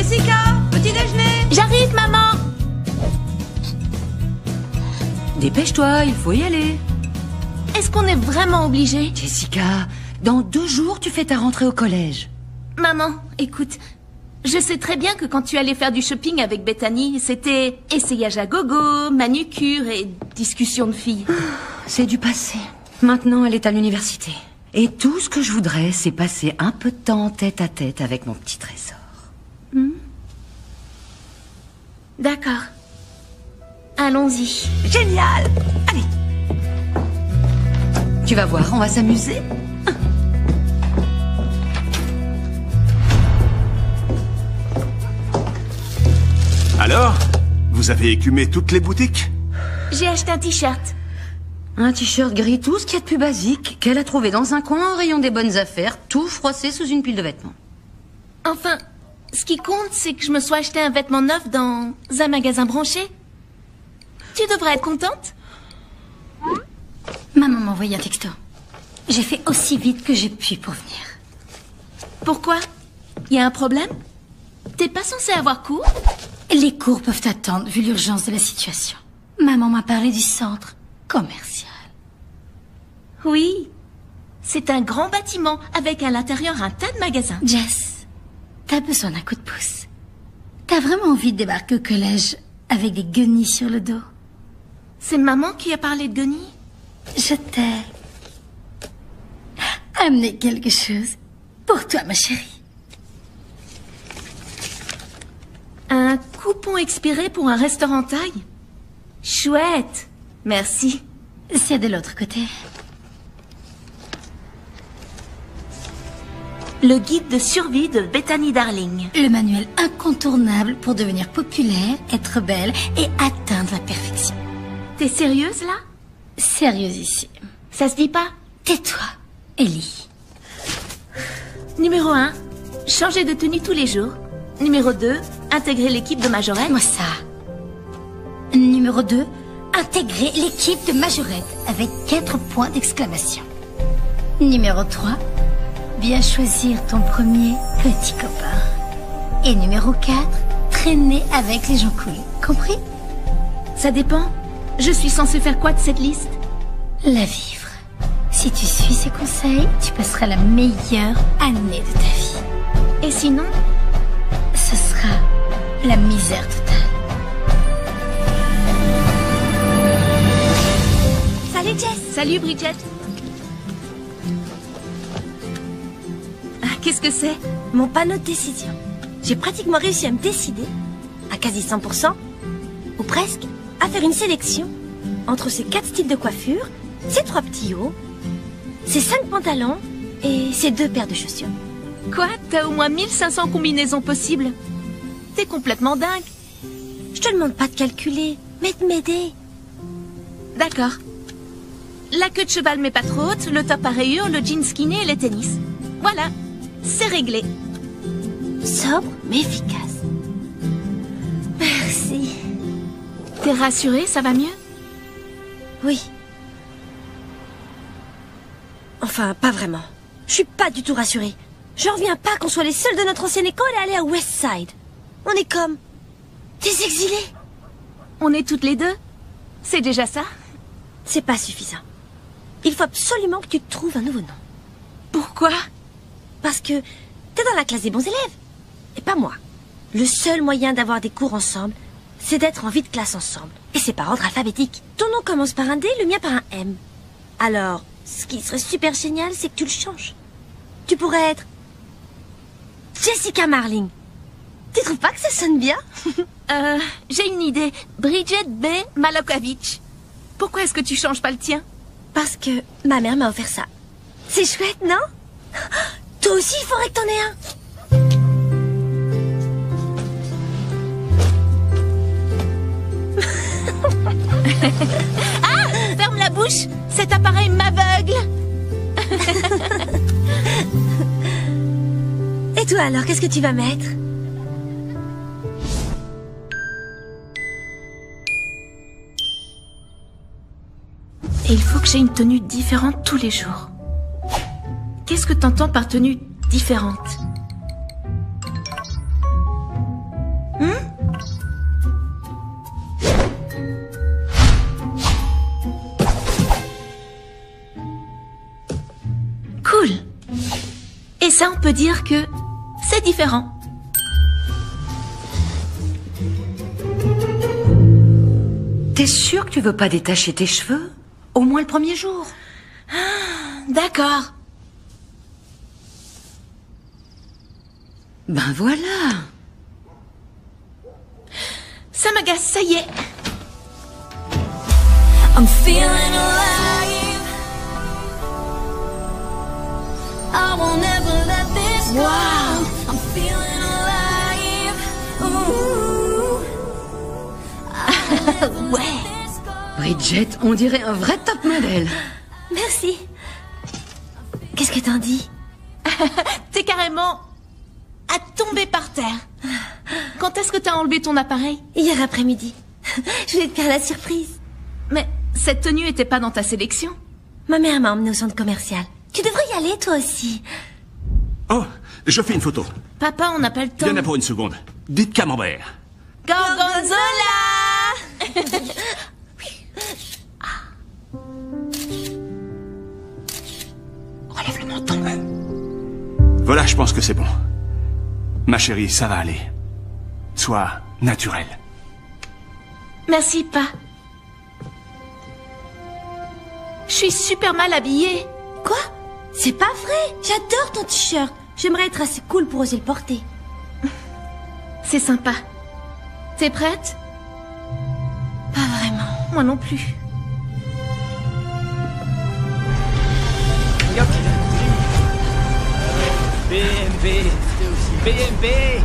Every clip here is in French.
Jessica, petit déjeuner. J'arrive, maman. Dépêche-toi, il faut y aller. Est-ce qu'on est vraiment obligé? Jessica, dans 2 jours, tu fais ta rentrée au collège. Maman, écoute, je sais très bien que quand tu allais faire du shopping avec Bethany, c'était essayage à gogo, manucure et discussion de filles. C'est du passé. Maintenant, elle est à l'université. Et tout ce que je voudrais, c'est passer un peu de temps tête à tête avec mon petit trésor. D'accord. Allons-y. Génial! Allez! Tu vas voir, on va s'amuser. Alors, vous avez écumé toutes les boutiques? J'ai acheté un t-shirt. Un t-shirt gris, tout ce qu'il y a de plus basique, qu'elle a trouvé dans un coin au rayon des bonnes affaires, tout froissé sous une pile de vêtements. Enfin, ce qui compte, c'est que je me sois acheté un vêtement neuf dans un magasin branché. Tu devrais être contente. Maman m'a envoyé un texto. J'ai fait aussi vite que j'ai pu pour venir. Pourquoi? Y a un problème? T'es pas censé avoir cours? Les cours peuvent attendre vu l'urgence de la situation. Maman m'a parlé du centre commercial. Oui. C'est un grand bâtiment avec à l'intérieur un tas de magasins. Jess, t'as besoin d'un coup de pouce. T'as vraiment envie de débarquer au collège avec des guenilles sur le dos? C'est maman qui a parlé de guenilles? Je t'ai amené quelque chose pour toi, ma chérie. Un coupon expiré pour un restaurant thaï? Chouette. Merci. C'est de l'autre côté. Le guide de survie de Bethany Darling. Le manuel incontournable pour devenir populaire, être belle et atteindre la perfection. T'es sérieuse, là? Sérieuse ici. Ça se dit pas? Tais-toi, Ellie. Numéro 1, changer de tenue tous les jours. Numéro 2, intégrer l'équipe de Majorette. Moi ça. Numéro 2, intégrer l'équipe de Majorette avec 4 points d'exclamation. Numéro 3, bien choisir ton premier petit copain. Et numéro 4, traîner avec les gens cool. Compris? Ça dépend. Je suis censée faire quoi de cette liste? La vivre. Si tu suis ces conseils, tu passeras la meilleure année de ta vie. Et sinon? Ce sera la misère totale. Salut Jess. Salut Bridget. Ah, qu'est-ce que c'est? Mon panneau de décision. J'ai pratiquement réussi à me décider, à quasi 100%, ou presque, à faire une sélection entre ces 4 styles de coiffure, ces 3 petits hauts, ces 5 pantalons et ces 2 paires de chaussures. Quoi? T'as au moins 1500 combinaisons possibles? T'es complètement dingue. Je te demande pas de calculer, mais de m'aider. D'accord. La queue de cheval mais pas trop haute, le top à rayures, le jean skinny et les tennis. Voilà, c'est réglé. Sobre mais efficace. Merci. T'es rassurée, ça va mieux? Oui. Enfin, pas vraiment. Je suis pas du tout rassurée. Je reviens pas qu'on soit les seuls de notre ancienne école à aller à Westside. On est comme des exilés. On est toutes les deux. C'est déjà ça? C'est pas suffisant. Il faut absolument que tu te trouves un nouveau nom. Pourquoi? Parce que t'es dans la classe des bons élèves. Et pas moi. Le seul moyen d'avoir des cours ensemble, c'est d'être en vie de classe ensemble. Et c'est par ordre alphabétique. Ton nom commence par un D, le mien par un M. Alors, ce qui serait super génial, c'est que tu le changes. Tu pourrais être Jessica Marling. Tu trouves pas que ça sonne bien? J'ai une idée. Bridget B. Malokovitch. Pourquoi est-ce que tu changes pas le tien? Parce que ma mère m'a offert ça. C'est chouette, non? Toi aussi, il faudrait que t'en aies un. Ah! Ferme la bouche! Cet appareil m'aveugle! Et toi alors, qu'est-ce que tu vas mettre? Et il faut que j'ai une tenue différente tous les jours. Qu'est-ce que t'entends par tenue différente? Cool. Et ça, on peut dire que c'est différent. T'es sûre que tu veux pas détacher tes cheveux? Au moins le premier jour. D'accord. Ben voilà. Ça m'agace, ça y est. I'm feeling alive. I won't ever let this go. I'm feeling alive. Ooh. Ouais. Bridget, on dirait un vrai top modèle. Merci. Qu'est-ce que t'en dis? T'es carrément à tomber par terre. Quand est-ce que t'as enlevé ton appareil? Hier après-midi. Je voulais te faire la surprise. Mais cette tenue était pas dans ta sélection. Ma mère m'a emmenée au centre commercial. Tu devrais y aller, toi aussi. Oh, je fais une photo. Papa, on n'a pas le temps. Il y en a pour une seconde. Dites camembert. Gorgonzola. Relève le menton. Voilà, je pense que c'est bon. Ma chérie, ça va aller. Sois naturelle. Merci, pas. Je suis super mal habillée. Quoi? C'est pas vrai. J'adore ton t-shirt. J'aimerais être assez cool pour oser le porter. C'est sympa. T'es prête? Pas vraiment. Moi non plus.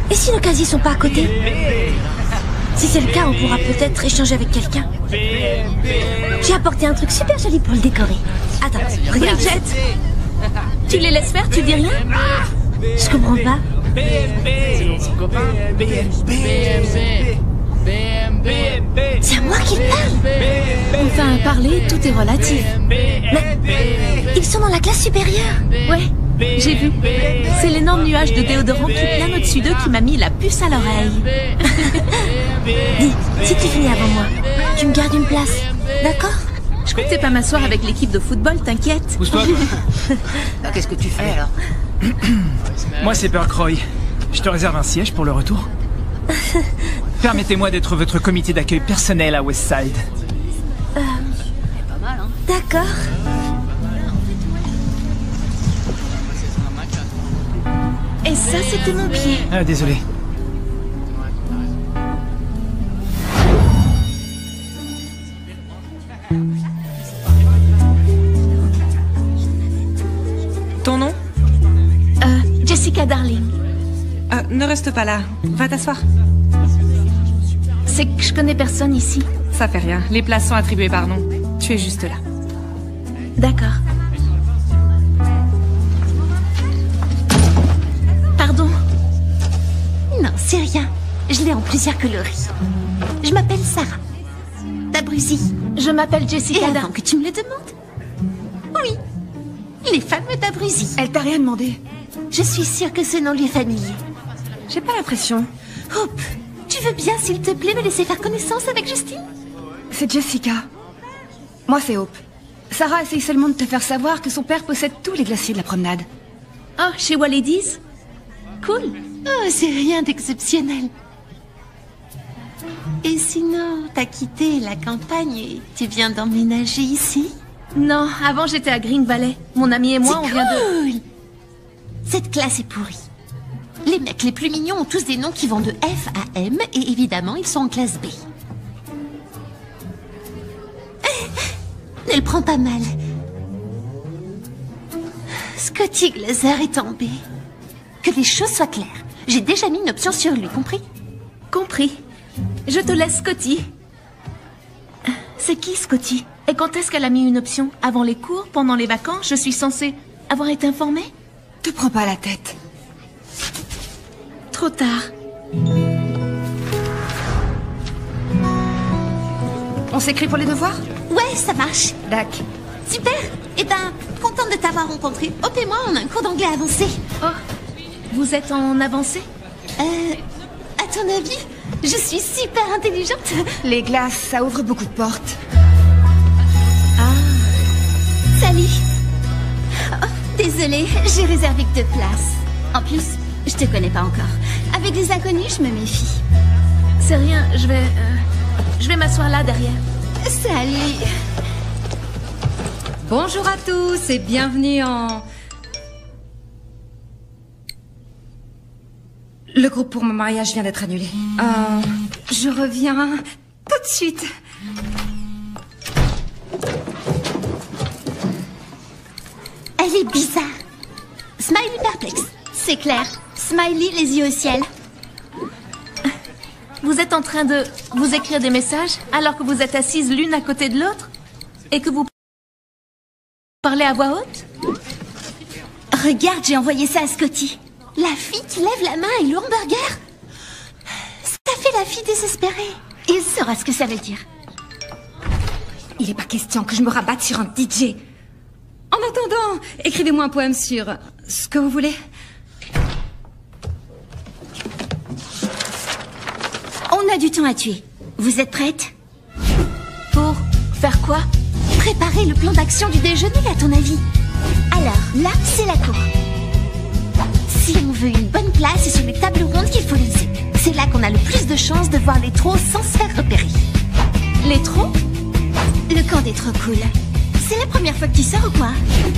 Et si nos casiers sont pas à côté? Si c'est le cas, on pourra peut-être échanger avec quelqu'un. J'ai apporté un truc super joli pour le décorer. Attends, regarde. Bridget, tu les laisses faire, tu dis rien? Je comprends pas. C'est à moi qu'il parle. Enfin, parler, tout est relatif. Mais ils sont dans la classe supérieure. Ouais, j'ai vu. C'est l'énorme nuage de déodorant qui plane au-dessus d'eux qui m'a mis la puce à l'oreille. Dis, si tu finis avant moi, tu me gardes une place, d'accord? Je comptais pas m'asseoir avec l'équipe de football, t'inquiète. Pousse-toi. Qu'est-ce que tu fais alors? Moi, c'est Burkroy. Je te réserve un siège pour le retour. Permettez-moi d'être votre comité d'accueil personnel à Westside. D'accord. Et ça, c'était mon pied. Ah, désolé. Ton nom? Jessica Darling. Ne reste pas là. Va t'asseoir. C'est que je connais personne ici. Ça fait rien. Les places sont attribuées par nom. Tu es juste là. D'accord. Pardon. Non, c'est rien. Je l'ai en plusieurs coloris. Je m'appelle Sarah. D'Abruzzi. Je m'appelle Jessica Et Darling. avant que tu me le demandes. Oui. Les fameux d'Abruzzi. Elle t'a rien demandé. Je suis sûre que ce nom lui est familier. J'ai pas l'impression. Hope, tu veux bien, s'il te plaît, me laisser faire connaissance avec Justine? C'est Jessica. Moi, c'est Hope. Sarah essaye seulement de te faire savoir que son père possède tous les glaciers de la promenade. Oh, chez Waladies? Cool. Oh, c'est rien d'exceptionnel. Et sinon, t'as quitté la campagne et tu viens d'emménager ici? Non, avant j'étais à Green Valley. Mon ami et moi, on vient de... Cool. Cette classe est pourrie. Les mecs les plus mignons ont tous des noms qui vont de F à M et évidemment, ils sont en classe B. Ne le prends pas mal. Scotty Glaser est tombé. Que les choses soient claires. J'ai déjà mis une option sur lui, compris? Compris. Je te laisse Scotty. C'est qui Scotty? Et quand est-ce qu'elle a mis une option? Avant les cours? Pendant les vacances? Je suis censée avoir été informée? Te prends pas la tête. Trop tard. On s'écrit pour les devoirs? Ouais, ça marche. Dac. Super. Eh ben, contente de t'avoir rencontré. Hope et moi, on a un cours d'anglais avancé. Oh, vous êtes en avancée? ton avis, je suis super intelligente. Les glaces, ça ouvre beaucoup de portes. Salut. Oh, désolée, j'ai réservé que 2 places. En plus, je te connais pas encore. Avec les inconnus, je me méfie. C'est rien, je vais m'asseoir là derrière. Salut. Bonjour à tous et bienvenue en... Le groupe pour mon mariage vient d'être annulé. Je reviens tout de suite. Elle est bizarre. Smiley perplexe. C'est clair. Smiley les yeux au ciel. Vous êtes en train de vous écrire des messages alors que vous êtes assises l'une à côté de l'autre et que vous parlez à voix haute? Regarde, j'ai envoyé ça à Scotty. La fille qui lève la main et le hamburger. Ça fait la fille désespérée. Il saura ce que ça veut dire. Il n'est pas question que je me rabatte sur un DJ. En attendant, écrivez-moi un poème sur ce que vous voulez. On a du temps à tuer. Vous êtes prête? Pour faire quoi? Préparer le plan d'action du déjeuner, à ton avis. Alors, là, c'est la cour. Si on veut une bonne place, c'est sur les tables rondes qu'il faut laisser. C'est là qu'on a le plus de chances de voir les trolls sans se faire repérer. Les trolls? Le camp des trop cool. C'est la première fois que tu sors ou quoi?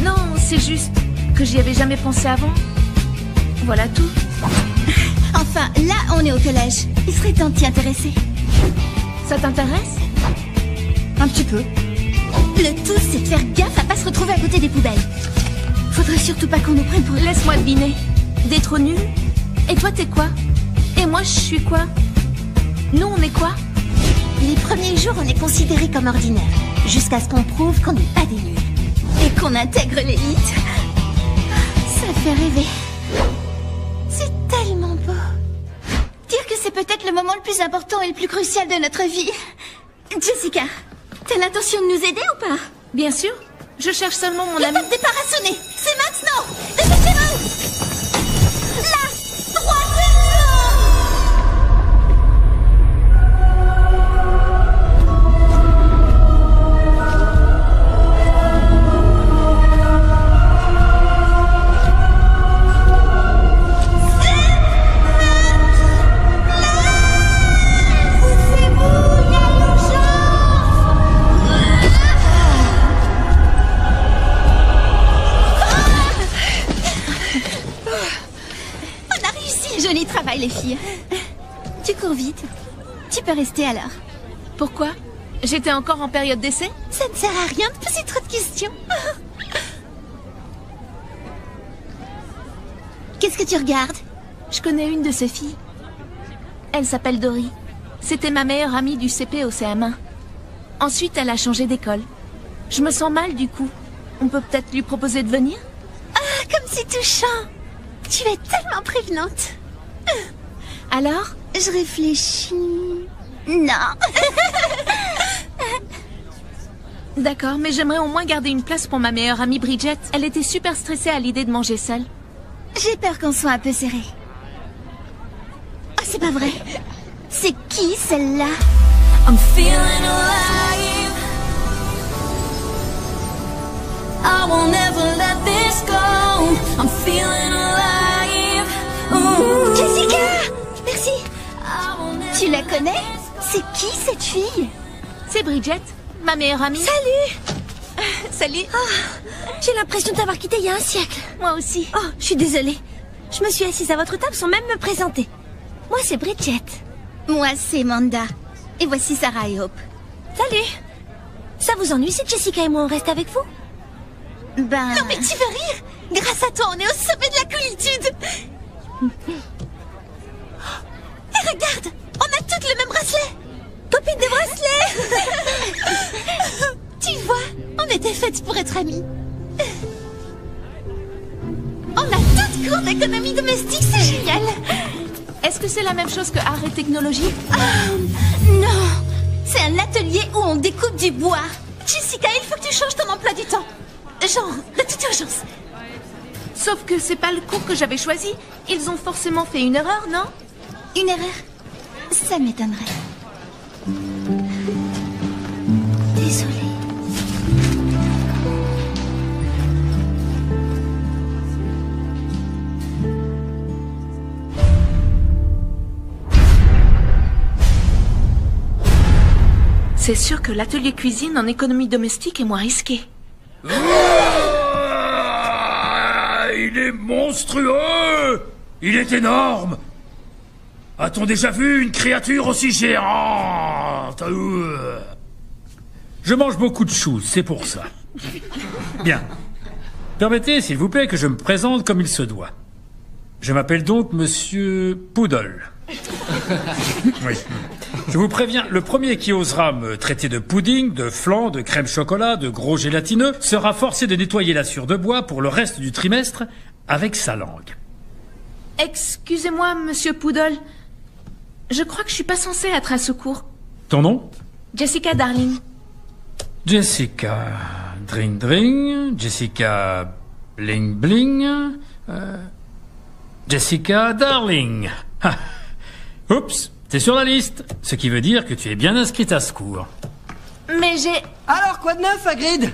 Non, c'est juste que j'y avais jamais pensé avant. Voilà tout. Enfin, là, on est au collège. Il serait temps de t'y intéresser. Ça t'intéresse? Un petit peu. Le tout, c'est de faire gaffe à pas se retrouver à côté des poubelles. Faudrait surtout pas qu'on nous prenne pour... Laisse-moi deviner. Des trop nuls? Et toi, t'es quoi? Et moi, je suis quoi? Nous, on est quoi? Les premiers jours, on est considérés comme ordinaires. Jusqu'à ce qu'on prouve qu'on n'est pas des nuls. Et qu'on intègre l'élite. Ça fait rêver. C'est tellement beau. Dire que c'est peut-être le moment le plus important et le plus crucial de notre vie. Jessica, t'as l'intention de nous aider ou pas? Bien sûr. Je cherche seulement mon Y a ami. pas de départ à sonner. C'est maintenant. Dépêchez-vous. La troisième travail, les filles. Tu cours vite. Tu peux rester alors. Pourquoi? J'étais encore en période d'essai? Ça ne sert à rien de poser trop de questions. Qu'est-ce que tu regardes? Je connais une de ces filles. Elle s'appelle Dory. C'était ma meilleure amie du CP au CM1. Ensuite, elle a changé d'école. Je me sens mal du coup. On peut peut-être lui proposer de venir? Ah, comme c'est touchant. Tu es tellement prévenante. Alors? Je réfléchis... Non. D'accord, mais j'aimerais au moins garder une place pour ma meilleure amie Bridget. Elle était super stressée à l'idée de manger seule. J'ai peur qu'on soit un peu serré. Oh, c'est pas vrai. C'est qui celle-là? I'm feeling alive. I won't ever let this go. I'm feeling alive. Ooh. Jessica! Merci. I won't ever Tu la connais? C'est qui cette fille? C'est Bridget, ma meilleure amie. Salut! Salut. J'ai l'impression de t'avoir quitté il y a un siècle. Moi aussi. Oh, je suis désolée. Je me suis assise à votre table sans même me présenter. Moi, c'est Bridget. Moi, c'est Manda. Et voici Sarah et Hope. Salut. Ça vous ennuie si Jessica et moi on reste avec vous? Ben... Non mais tu veux rire? Grâce à toi, on est au sommet de la coolitude. Et regarde, on a toutes le même bracelet. Copine des bracelets. Tu vois, on était faites pour être amies. On a toutes cours d'économie domestique, c'est génial. Est-ce que c'est la même chose que art et technologie? Non, c'est un atelier où on découpe du bois. Jessica, il faut que tu changes ton emploi du temps. Genre, de toute urgence. Sauf que c'est pas le cours que j'avais choisi. Ils ont forcément fait une erreur, non? Une erreur? Ça m'étonnerait. Désolée. C'est sûr que l'atelier cuisine en économie domestique est moins risqué. Il est monstrueux! Il est énorme! A-t-on déjà vu une créature aussi géante? Je mange beaucoup de choux, c'est pour ça. Bien. Permettez, s'il vous plaît, que je me présente comme il se doit. Je m'appelle donc Monsieur Poodle. Oui. Je vous préviens, le premier qui osera me traiter de pudding, de flan, de crème chocolat, de gros gélatineux, sera forcé de nettoyer la sciure de bois pour le reste du trimestre avec sa langue. Excusez-moi, Monsieur Poodle. Je crois que je suis pas censée être à secours. Ton nom? Jessica Darling. Jessica Dring Dring, Jessica Bling Bling, Jessica Darling. Ah. Oups, t'es sur la liste, ce qui veut dire que tu es bien inscrite à ce cours. Mais j'ai... Alors, quoi de neuf, Hagrid?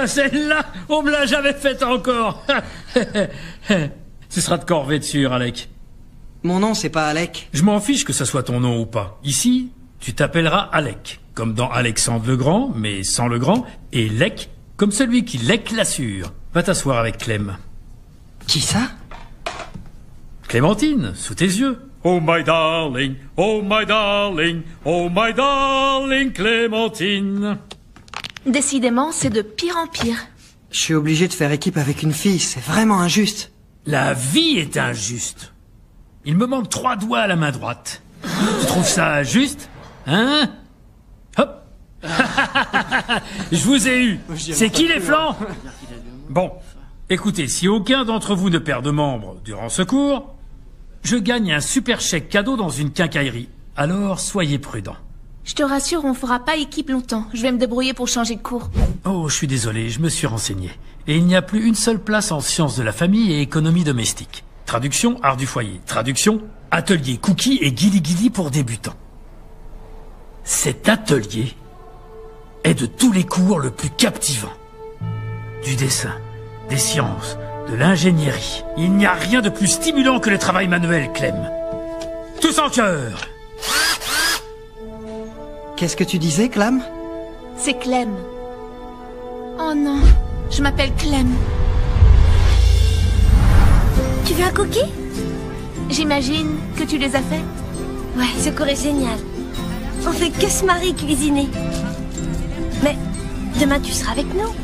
Celle-là, on me l'a jamais faite encore. Ce sera de corvée de sûr, Alec. Mon nom, c'est pas Alec. Je m'en fiche que ça soit ton nom ou pas. Ici, tu t'appelleras Alec, comme dans Alexandre le Grand, mais sans le Grand, et Lec, comme celui qui lèque la sure. Va t'asseoir avec Clem. Qui ça? Clémentine, sous tes yeux. Oh my darling, oh my darling, oh my darling Clémentine. Décidément, c'est de pire en pire. Je suis obligé de faire équipe avec une fille, c'est vraiment injuste. La vie est injuste. Il me manque 3 doigts à la main droite. Tu trouves ça juste? Hein? Hop. Je vous ai eu. C'est qui les flancs? Bon, écoutez, si aucun d'entre vous ne perd de membre durant ce cours, je gagne un super chèque cadeau dans une quincaillerie. Alors, soyez prudents. Je te rassure, on fera pas équipe longtemps. Je vais me débrouiller pour changer de cours. Oh, je suis désolé, je me suis renseigné. Et il n'y a plus une seule place en sciences de la famille et économie domestique. Traduction, art du foyer. Traduction, atelier cookie et guili-guili pour débutants. Cet atelier est de tous les cours le plus captivant. Du dessin, des sciences, de l'ingénierie. Il n'y a rien de plus stimulant que le travail manuel, Clem. Tous en chœur. Qu'est-ce que tu disais, Clam? C'est Clem. Oh non, je m'appelle Clem. Tu veux un cookie? J'imagine que tu les as faits. Ouais, ce cours est génial. On fait que se marrer cuisiner. Mais demain tu seras avec nous.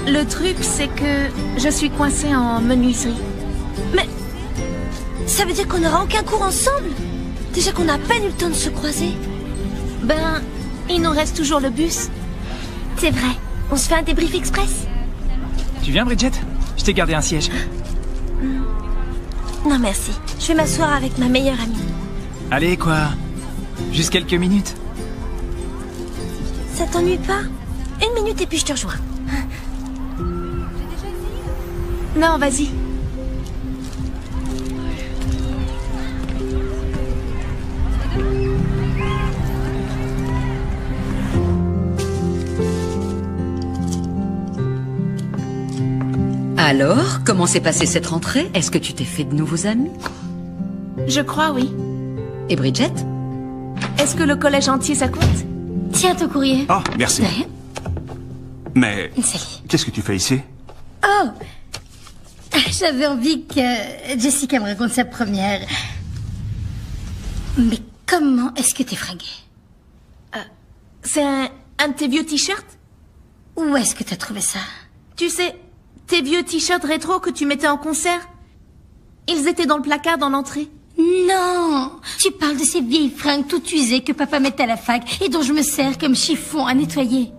Le truc, c'est que je suis coincée en menuiserie. Mais ça veut dire qu'on n'aura aucun cours ensemble? Déjà qu'on a à peine eu le temps de se croiser. Ben, il nous reste toujours le bus. C'est vrai. On se fait un débrief express. Tu viens, Bridget? Je t'ai gardé un siège. Non, merci. Je vais m'asseoir avec ma meilleure amie. Allez, quoi? Juste quelques minutes. Ça t'ennuie pas? 1 minute et puis je te rejoins. Non, vas-y. Alors, comment s'est passée cette rentrée? Est-ce que tu t'es fait de nouveaux amis? Je crois, oui. Et Bridget? Est-ce que le collège entier, ça compte? Tiens ton courrier. Oh, merci. De rien. Mais Salut. qu'est-ce que tu fais ici? Oh, j'avais envie que Jessica me raconte sa première. Mais comment est-ce que t'es fringuée? C'est un de tes vieux t-shirts? Où est-ce que t'as trouvé ça? Tu sais, tes vieux t-shirts rétro que tu mettais en concert? Ils étaient dans le placard dans l'entrée. Non, tu parles de ces vieilles fringues toutes usées que papa mettait à la fac et dont je me sers comme chiffon à nettoyer.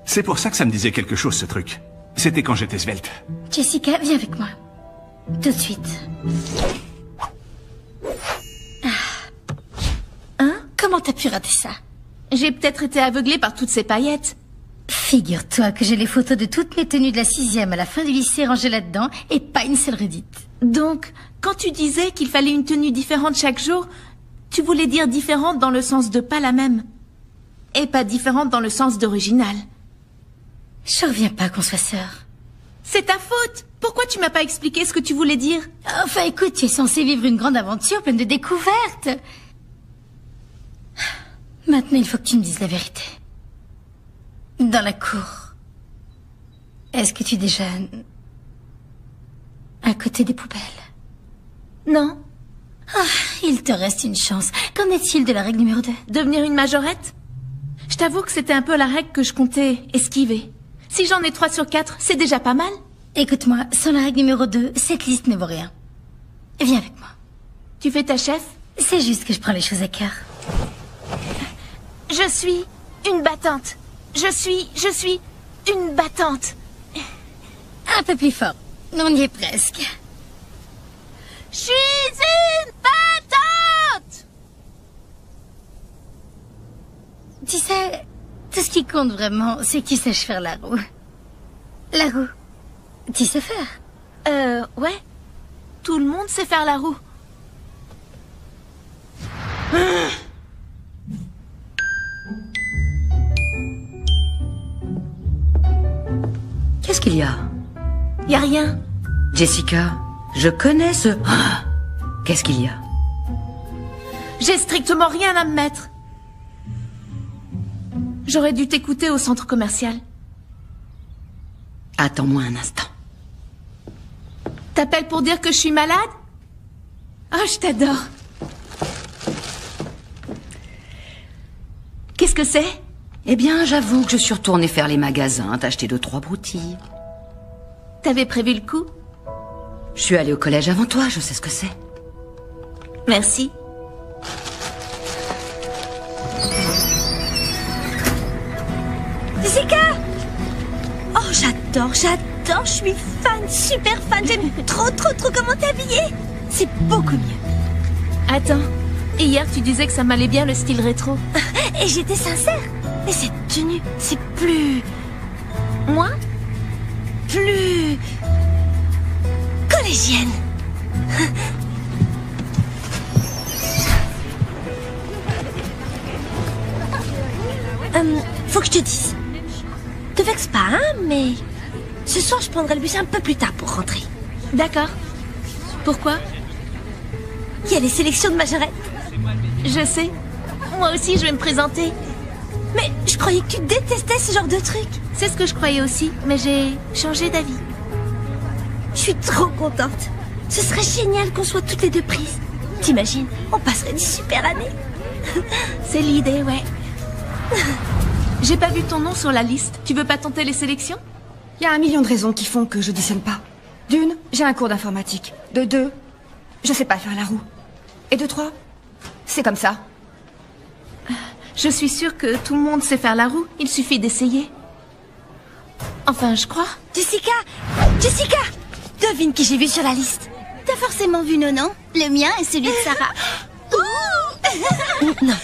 C'est pour ça que ça me disait quelque chose, ce truc. C'était quand j'étais svelte. Jessica, viens avec moi. Tout de suite. Hein? Comment t'as pu rater ça? J'ai peut-être été aveuglée par toutes ces paillettes. Figure-toi que j'ai les photos de toutes mes tenues de la 6e à la fin du lycée rangées là-dedans et pas une seule redite. Donc, quand tu disais qu'il fallait une tenue différente chaque jour, tu voulais dire différente dans le sens de pas la même. Et pas différente dans le sens d'original. Je reviens pas qu'on soit sœurs. C'est ta faute! Pourquoi tu m'as pas expliqué ce que tu voulais dire? Enfin écoute, tu es censé vivre une grande aventure pleine de découvertes. Maintenant, il faut que tu me dises la vérité. Dans la cour, est-ce que tu déjeunes à côté des poubelles? Non. Ah, il te reste une chance. Qu'en est-il de la règle numéro 2? Devenir une majorette? Je t'avoue que c'était un peu la règle que je comptais esquiver. Si j'en ai 3 sur 4, c'est déjà pas mal. Écoute-moi, sans la règle numéro 2, cette liste ne vaut rien. Viens avec moi. Tu fais ta chef? C'est juste que je prends les choses à cœur. Je suis une battante. Je suis une battante. Un peu plus fort. On y est presque. Je suis une battante! Tu sais, tout ce qui compte vraiment, c'est que tu saches faire la roue. La roue. Tu sais faire? Ouais. Tout le monde sait faire la roue. Qu'est-ce qu'il y a? Y a rien. Jessica, je connais ce... Ah, qu'est-ce qu'il y a? J'ai strictement rien à me mettre. J'aurais dû t'écouter au centre commercial. Attends-moi un instant. T'appelles pour dire que je suis malade? Oh, je t'adore. Qu'est-ce que c'est? Eh bien, j'avoue que je suis retournée faire les magasins, t'acheter 2-3 broutilles. T'avais prévu le coup? Je suis allée au collège avant toi, je sais ce que c'est. Merci. Jessica! Oh, j'adore, je suis fan, super fan, j'aime trop comment t'es habillée. C'est beaucoup mieux. Attends, hier tu disais que ça m'allait bien le style rétro. Et j'étais sincère. Mais cette tenue, c'est plus... Moi? Plus... collégienne. Faut que je te dise. Te vexe pas, hein, mais... Ce soir, je prendrai le bus un peu plus tard pour rentrer. D'accord. Pourquoi? Il y a les sélections de majorette. Je sais. Moi aussi, je vais me présenter. Mais je croyais que tu détestais ce genre de truc. C'est ce que je croyais aussi, mais j'ai changé d'avis. Je suis trop contente. Ce serait génial qu'on soit toutes les deux prises. T'imagines, on passerait une super année. C'est l'idée, ouais. J'ai pas vu ton nom sur la liste. Tu veux pas tenter les sélections? Il y a 1 million de raisons qui font que je dessine pas. D'1, j'ai un cours d'informatique. De 2, je sais pas faire la roue. Et de 3, c'est comme ça. Je suis sûre que tout le monde sait faire la roue. Il suffit d'essayer. Enfin, je crois. Jessica! Devine qui j'ai vu sur la liste. T'as forcément vu Nonon. Le mien est celui de Sarah. Non.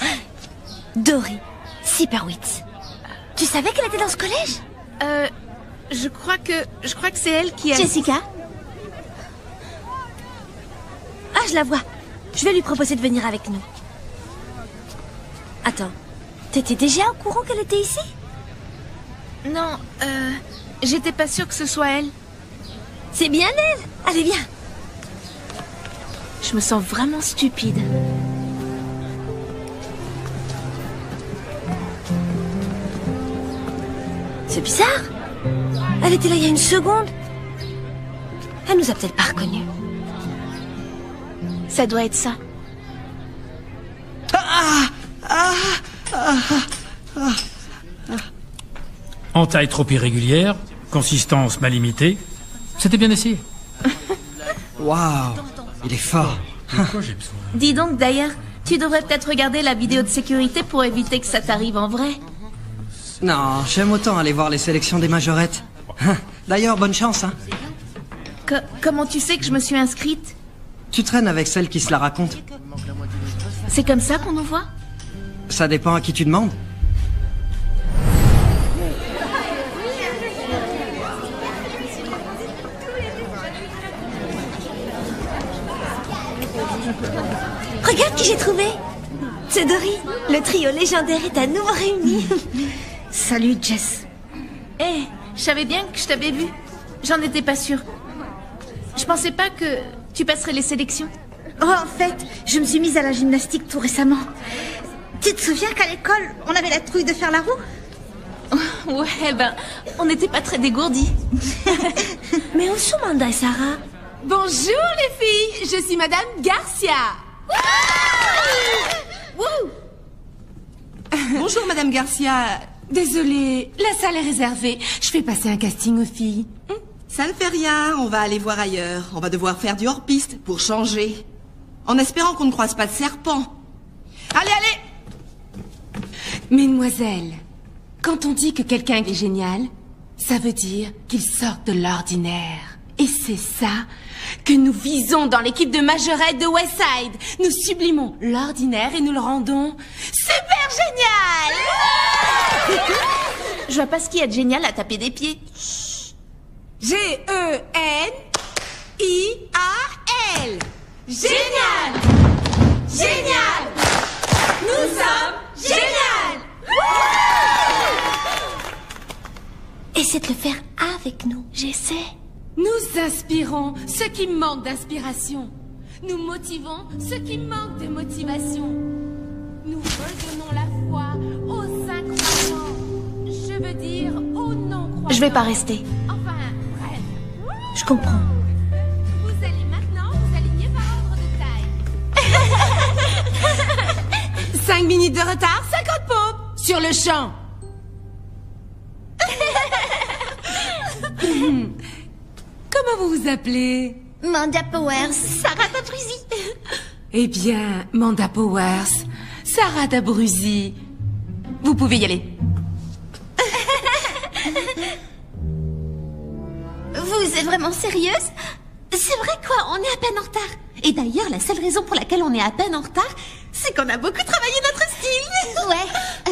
Dory Sipperwitz. Tu savais qu'elle était dans ce collège? Je crois que c'est elle qui a... Jessica? Ah, je la vois. Je vais lui proposer de venir avec nous. Attends. T'étais déjà au courant qu'elle était ici? Non, j'étais pas sûre que ce soit elle. C'est bien elle. Allez, viens. Je me sens vraiment stupide. C'est bizarre. Elle était là il y a une seconde. Elle nous a peut-être pas reconnus. Ça doit être ça. En taille trop irrégulière, consistance mal limitée. C'était bien essayé. Waouh, il est fort. Dis donc, d'ailleurs, tu devrais peut-être regarder la vidéo de sécurité pour éviter que ça t'arrive en vrai. Non, j'aime autant aller voir les sélections des majorettes. D'ailleurs, bonne chance, hein. Comment tu sais que je me suis inscrite? Tu traînes avec celle qui se la raconte. C'est comme ça qu'on nous voit? Ça dépend à qui tu demandes. J'ai trouvé. C'est Dory. Le trio légendaire est à nouveau réuni. Salut, Jess. Eh, je savais bien que je t'avais vu. J'en étais pas sûre. Je pensais pas que tu passerais les sélections. Oh, en fait, je me suis mise à la gymnastique tout récemment. Tu te souviens qu'à l'école, on avait la trouille de faire la roue? Ouais, ben, on n'était pas très dégourdis. Mais où sont Manda et Sarah? Bonjour les filles, je suis Madame Garcia. Bonjour Madame Garcia. Désolée, la salle est réservée. Je fais passer un casting aux filles. Ça ne fait rien, on va aller voir ailleurs. On va devoir faire du hors-piste pour changer. En espérant qu'on ne croise pas de serpent. Allez, allez! Mesdemoiselles, quand on dit que quelqu'un est génial, ça veut dire qu'il sort de l'ordinaire. Et c'est ça que nous visons dans l'équipe de Majorette de Westside. Nous sublimons l'ordinaire et nous le rendons super génial. Je vois pas ce qu'il y a de génial à taper des pieds. G-E-N-I-A-L. Génial! Génial! Nous sommes génial! Essaie de le faire avec nous, j'essaie. Nous inspirons ceux qui manquent d'inspiration. Nous motivons ceux qui manquent de motivation. Nous redonnons la foi aux incroyants. Je veux dire aux non-croyants. Je vais pas rester. Enfin, bref. Je comprends. Vous allez maintenant vous aligner par ordre de taille. 5 minutes de retard, 50 pompes. Sur le champ. Comment vous vous appelez? Manda Powers, Sarah d'Abruzzi. Eh bien, Manda Powers, Sarah d'Abruzzi. Vous pouvez y aller. Vous êtes vraiment sérieuse? C'est vrai quoi, on est à peine en retard. Et d'ailleurs, la seule raison pour laquelle on est à peine en retard, c'est qu'on a beaucoup travaillé notre style. Ouais,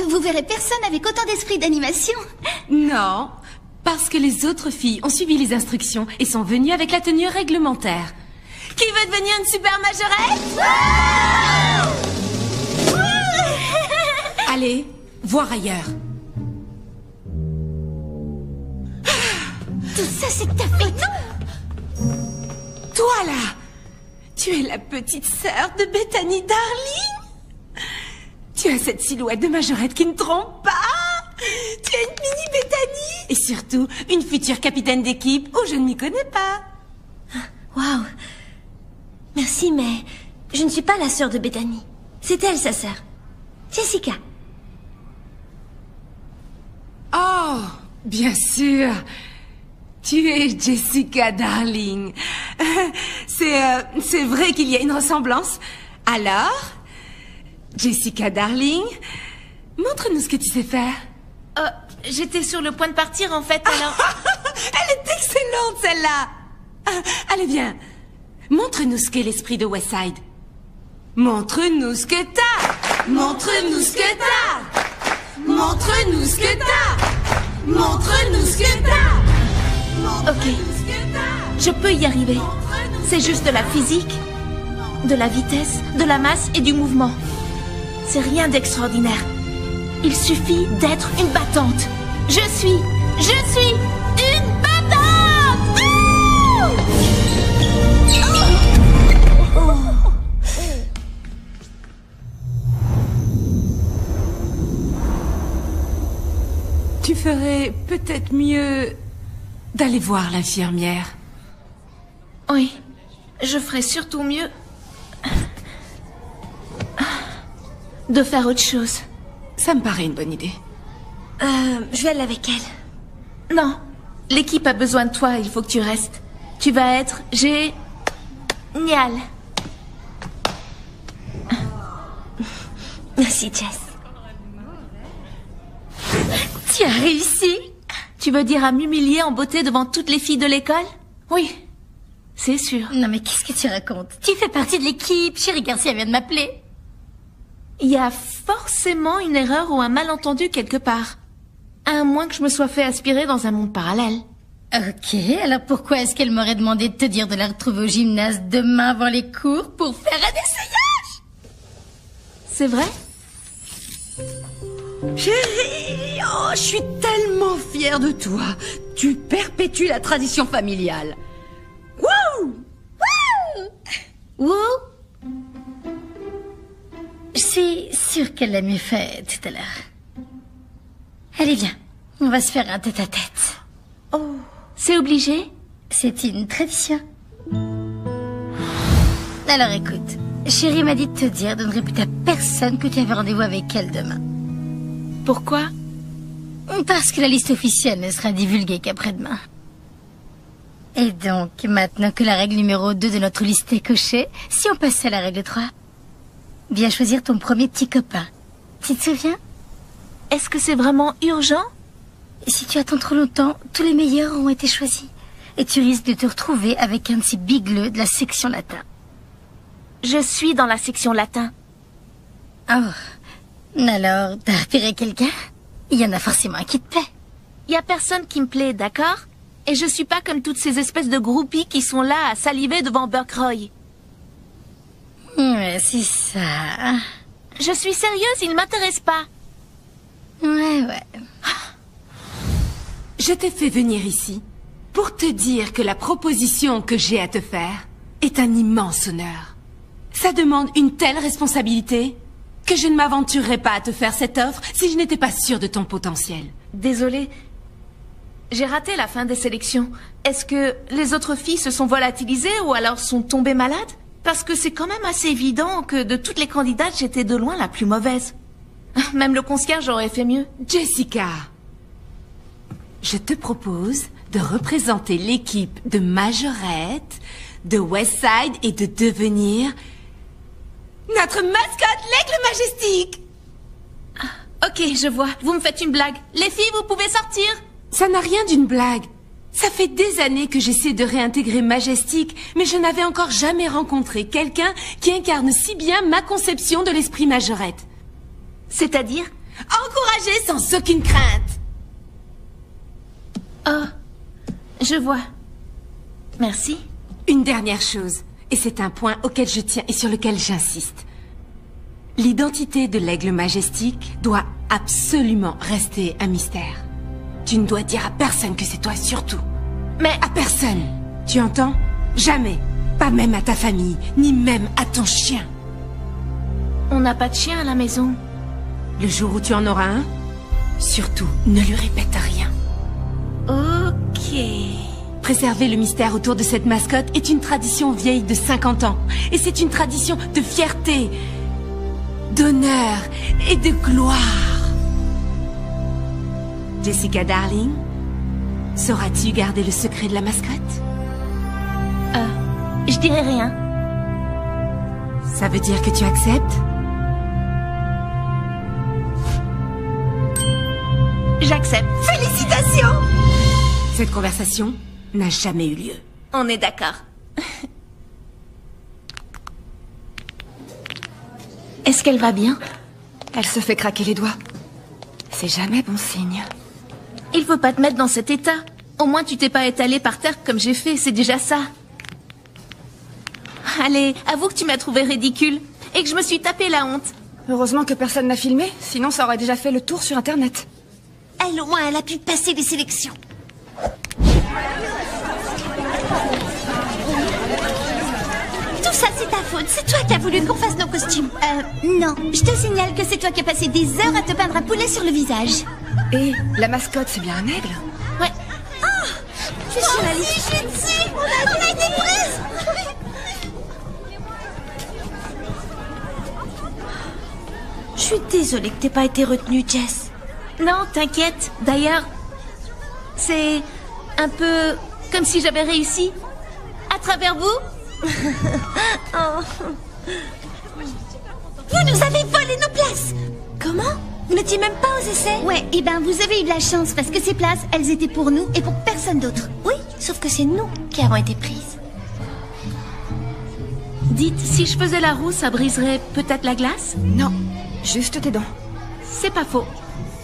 vous verrez personne avec autant d'esprit d'animation. Non, parce que les autres filles ont suivi les instructions et sont venues avec la tenue réglementaire. Qui veut devenir une super majorette? Allez, voir ailleurs. Tout ça, c'est ta faute. Toi là, tu es la petite sœur de Bethany Darling. Tu as cette silhouette de majorette qui ne trompe pas. Tu es une mini Bethany. Et surtout, une future capitaine d'équipe où je ne m'y connais pas. Waouh. Merci, mais je ne suis pas la sœur de Bethany. C'est elle, sa sœur. Jessica. Oh, bien sûr. Tu es Jessica Darling. C'est vrai qu'il y a une ressemblance. Alors, Jessica Darling, montre-nous ce que tu sais faire. J'étais sur le point de partir en fait, alors... Elle est excellente celle-là. Allez viens, montre-nous ce qu'est l'esprit de Westside. Montre-nous ce que t'as. Montre-nous ce que t'as. Montre-nous ce que t'as. Montre-nous ce que t'as. Ok, je peux y arriver. C'est juste de la physique, de la vitesse, de la masse et du mouvement. C'est rien d'extraordinaire. Il suffit d'être une battante. Je suis une battante. Tu ferais peut-être mieux d'aller voir l'infirmière. Oui, je ferais surtout mieux de faire autre chose. Ça me paraît une bonne idée. Je vais aller avec elle. Non, l'équipe a besoin de toi, il faut que tu restes. Tu vas être génial. Merci, Jess. Tu as réussi. Tu veux dire à m'humilier en beauté devant toutes les filles de l'école? Oui, c'est sûr. Non mais qu'est-ce que tu racontes? Tu fais partie de l'équipe, Chérie Garcia vient de m'appeler. Il y a forcément une erreur ou un malentendu quelque part. À moins que je me sois fait aspirer dans un monde parallèle. Ok, alors pourquoi est-ce qu'elle m'aurait demandé de te dire de la retrouver au gymnase demain avant les cours pour faire un essayage? C'est vrai? Chérie, oh, je suis tellement fière de toi. Tu perpétues la tradition familiale. Wouh! Wouh! Je suis sûre qu'elle l'a mieux fait tout à l'heure. Allez, viens. On va se faire un tête-à-tête. Oh, c'est obligé? C'est une tradition. Alors écoute, chérie m'a dit de te dire de ne répéter à personne que tu avais rendez-vous avec elle demain. Pourquoi? Parce que la liste officielle ne sera divulguée qu'après-demain. Et donc, maintenant que la règle numéro 2 de notre liste est cochée, si on passait à la règle 3, viens choisir ton premier petit copain. Tu te souviens? Est-ce que c'est vraiment urgent? Si tu attends trop longtemps, tous les meilleurs ont été choisis. Et tu risques de te retrouver avec un de ces bigleux de la section latin. Je suis dans la section latin. Oh. Alors, t'as repéré quelqu'un? Il y en a forcément un qui te plaît. Y a personne qui me plaît, d'accord? Et je suis pas comme toutes ces espèces de groupies qui sont là à saliver devant Burkroy. Ouais, c'est ça. Je suis sérieuse, il ne m'intéresse pas. Ouais. Je t'ai fait venir ici pour te dire que la proposition que j'ai à te faire est un immense honneur. Ça demande une telle responsabilité que je ne m'aventurerais pas à te faire cette offre si je n'étais pas sûre de ton potentiel. Désolée. J'ai raté la fin des sélections. Est-ce que les autres filles se sont volatilisées ou alors sont tombées malades? Parce que c'est quand même assez évident que de toutes les candidates, j'étais de loin la plus mauvaise. Même le concierge aurait fait mieux. Jessica, je te propose de représenter l'équipe de Majorette, de Westside et de devenir notre mascotte, l'Aigle Majestique. Ok, je vois. Vous me faites une blague. Les filles, vous pouvez sortir. Ça n'a rien d'une blague. Ça fait des années que j'essaie de réintégrer Majestic, mais je n'avais encore jamais rencontré quelqu'un qui incarne si bien ma conception de l'esprit Majorette. C'est-à-dire? Encourager sans aucune crainte. Oh, je vois. Merci. Une dernière chose, et c'est un point auquel je tiens et sur lequel j'insiste. L'identité de l'Aigle Majestique doit absolument rester un mystère. Tu ne dois dire à personne que c'est toi, surtout. Mais à personne. Tu entends? Jamais. Pas même à ta famille, ni même à ton chien. On n'a pas de chien à la maison. Le jour où tu en auras un, surtout, ne lui répète rien. Ok. Préserver le mystère autour de cette mascotte est une tradition vieille de 50 ans. Et c'est une tradition de fierté, d'honneur et de gloire. Jessica Darling, sauras-tu garder le secret de la mascotte? Je dirai rien. Ça veut dire que tu acceptes? J'accepte. Félicitations! Cette conversation n'a jamais eu lieu. On est d'accord. Est-ce qu'elle va bien? Elle se fait craquer les doigts. C'est jamais bon signe. Il faut pas te mettre dans cet état. Au moins tu t'es pas étalé par terre comme j'ai fait, c'est déjà ça. Allez, avoue que tu m'as trouvé ridicule et que je me suis tapé la honte. Heureusement que personne n'a filmé, sinon ça aurait déjà fait le tour sur Internet. Elle, au moins, elle a pu passer les sélections. Tout ça, c'est ta faute. C'est toi qui as voulu qu'on fasse nos costumes. Non. Je te signale que c'est toi qui as passé des heures à te peindre un poulet sur le visage. Et la mascotte, c'est bien un aigle? Ouais. Oh, je suis la liste. Je suis dessus. On a été prises. Je suis désolée que t'aies pas été retenue, Jess. Non, t'inquiète. D'ailleurs, c'est un peu comme si j'avais réussi. À travers vous. Oh. Vous nous avez volé nos places. Comment? Vous n'étiez même pas aux essais? Ouais, et ben vous avez eu de la chance parce que ces places, elles étaient pour nous et pour personne d'autre. Oui, sauf que c'est nous qui avons été prises. Dites, si je faisais la roue, ça briserait peut-être la glace? Non, juste tes dents. C'est pas faux.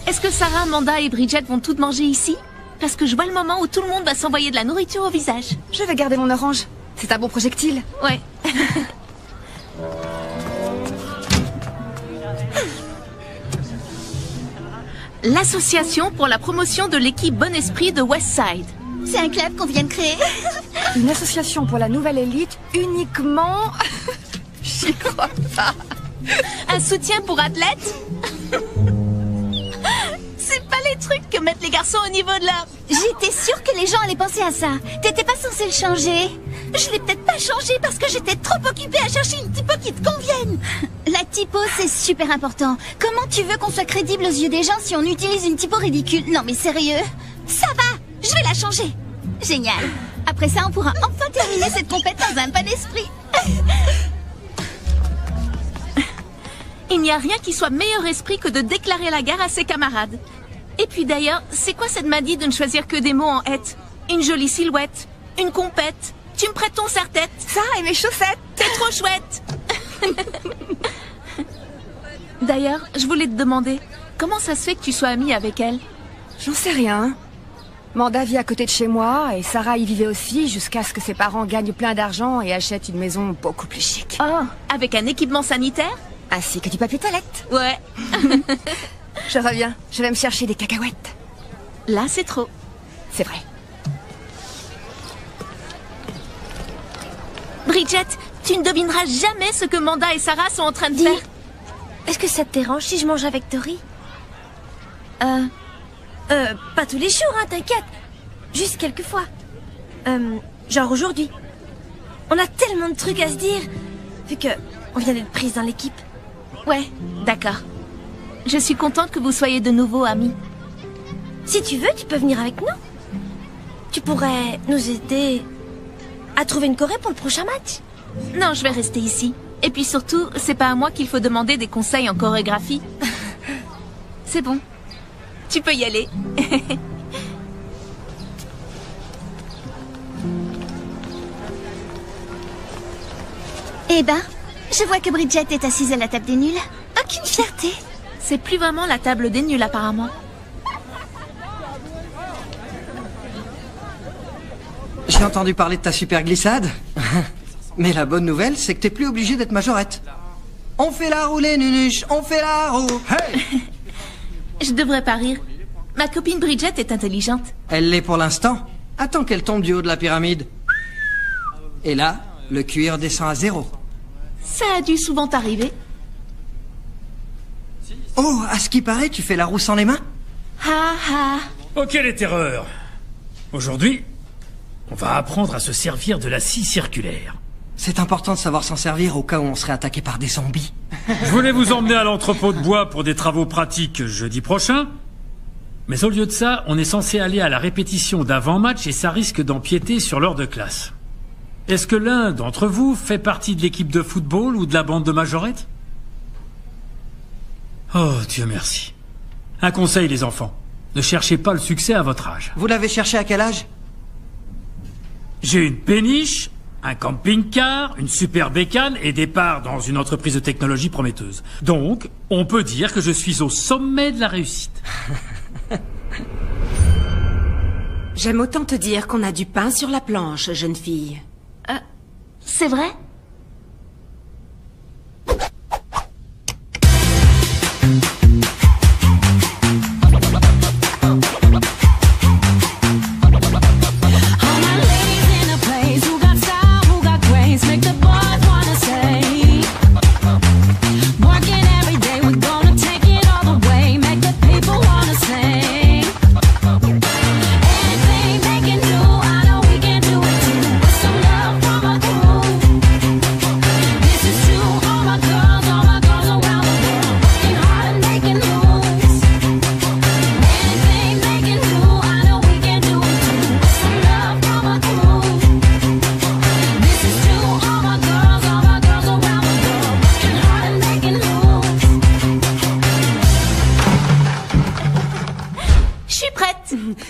Est-ce que Sarah, Amanda et Bridget vont toutes manger ici? Parce que je vois le moment où tout le monde va s'envoyer de la nourriture au visage. Je vais garder mon orange. C'est un bon projectile. Ouais. L'association pour la promotion de l'équipe Bon Esprit de Westside. C'est un club qu'on vient de créer. Une association pour la nouvelle élite uniquement... J'y crois pas. Un soutien pour athlètes. C'est pas les trucs que mettent les garçons au niveau de leur... J'étais sûre que les gens allaient penser à ça. T'étais pas censé le changer. Je l'ai peut-être pas changé parce que j'étais trop occupée à chercher une typo qui te convienne. La typo, c'est super important. Comment tu veux qu'on soit crédible aux yeux des gens si on utilise une typo ridicule? Non mais sérieux. Ça va, je vais la changer. Génial. Après ça, on pourra enfin terminer cette compète dans un bon esprit. Il n'y a rien qui soit meilleur esprit que de déclarer la guerre à ses camarades. Et puis d'ailleurs, c'est quoi cette manie de ne choisir que des mots en hête? Une jolie silhouette, une compète, tu me prêtes ton serre-tête? Ça et mes chaussettes. T'es trop chouette. D'ailleurs, je voulais te demander, comment ça se fait que tu sois amie avec elle? J'en sais rien. Manda vit à côté de chez moi et Sarah y vivait aussi jusqu'à ce que ses parents gagnent plein d'argent et achètent une maison beaucoup plus chic. Oh, avec un équipement sanitaire? Ainsi que du papier toilette. Ouais. Je reviens, je vais me chercher des cacahuètes. Là, c'est trop. C'est vrai. Bridget, tu ne devineras jamais ce que Manda et Sarah sont en train de faire. Est-ce que ça te dérange si je mange avec Tori? Pas tous les jours, hein, t'inquiète. Juste quelques fois. Genre aujourd'hui. On a tellement de trucs à se dire, vu que on vient d'être prise dans l'équipe. Ouais, d'accord. Je suis contente que vous soyez de nouveau amis. Si tu veux, tu peux venir avec nous. Tu pourrais nous aider à trouver une choré pour le prochain match. Non, je vais rester ici. Et puis surtout, c'est pas à moi qu'il faut demander des conseils en chorégraphie. C'est bon. Tu peux y aller. Eh ben, je vois que Bridget est assise à la table des nuls. Aucune fierté. C'est plus vraiment la table des nuls apparemment. J'ai entendu parler de ta super glissade. Mais la bonne nouvelle, c'est que t'es plus obligé d'être majorette. On fait la roue les nunuches, on fait la roue. Hey! Je devrais pas rire. Ma copine Bridget est intelligente. Elle l'est pour l'instant. Attends qu'elle tombe du haut de la pyramide. Et là, le cuir descend à 0. Ça a dû souvent t'arriver. Oh, à ce qui paraît, tu fais la roue sans les mains? Ha ha. Ok les terreurs. Aujourd'hui, on va apprendre à se servir de la scie circulaire. C'est important de savoir s'en servir au cas où on serait attaqué par des zombies. Je voulais vous emmener à l'entrepôt de bois pour des travaux pratiques jeudi prochain. Mais au lieu de ça, on est censé aller à la répétition d'avant-match et ça risque d'empiéter sur l'heure de classe. Est-ce que l'un d'entre vous fait partie de l'équipe de football ou de la bande de majorettes? Oh, Dieu merci. Un conseil, les enfants. Ne cherchez pas le succès à votre âge. Vous l'avez cherché à quel âge? J'ai une péniche, un camping-car, une super bécane et des parts dans une entreprise de technologie prometteuse. Donc, on peut dire que je suis au sommet de la réussite. J'aime autant te dire qu'on a du pain sur la planche, jeune fille. C'est vrai?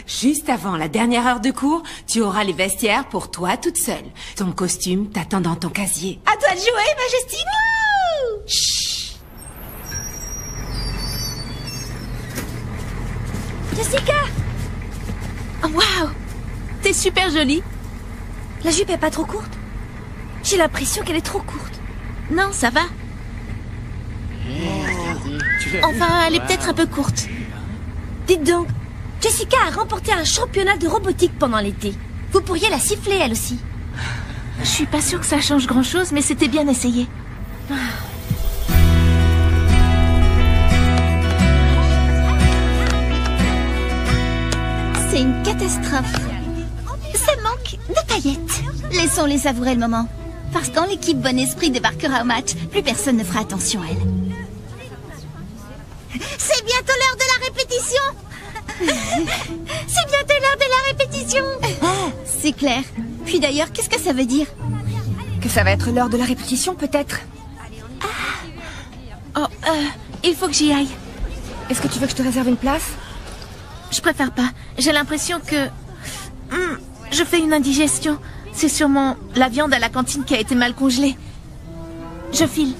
Juste avant la dernière heure de cours, tu auras les vestiaires pour toi toute seule. Ton costume t'attend dans ton casier. À toi de jouer, Majesty. Chut. Jessica! Oh, waouh! T'es super jolie. La jupe est pas trop courte? J'ai l'impression qu'elle est trop courte. Non, ça va. Enfin, elle est peut-être un peu courte. Dites donc, Jessica a remporté un championnat de robotique pendant l'été. Vous pourriez la siffler, elle aussi. Je suis pas sûre que ça change grand-chose, mais c'était bien essayé. C'est une catastrophe. Ça manque de paillettes. Laissons-les savourer le moment. Parce que quand l'équipe Bon Esprit débarquera au match, plus personne ne fera attention à elle. C'est bientôt l'heure de la répétition. C'est bientôt l'heure de la répétition. C'est clair. Puis d'ailleurs, qu'est-ce que ça veut dire? Que ça va être l'heure de la répétition, peut-être. Oh, il faut que j'y aille. Est-ce que tu veux que je te réserve une place? Je préfère pas. J'ai l'impression que... je fais une indigestion. C'est sûrement la viande à la cantine qui a été mal congelée. Je file.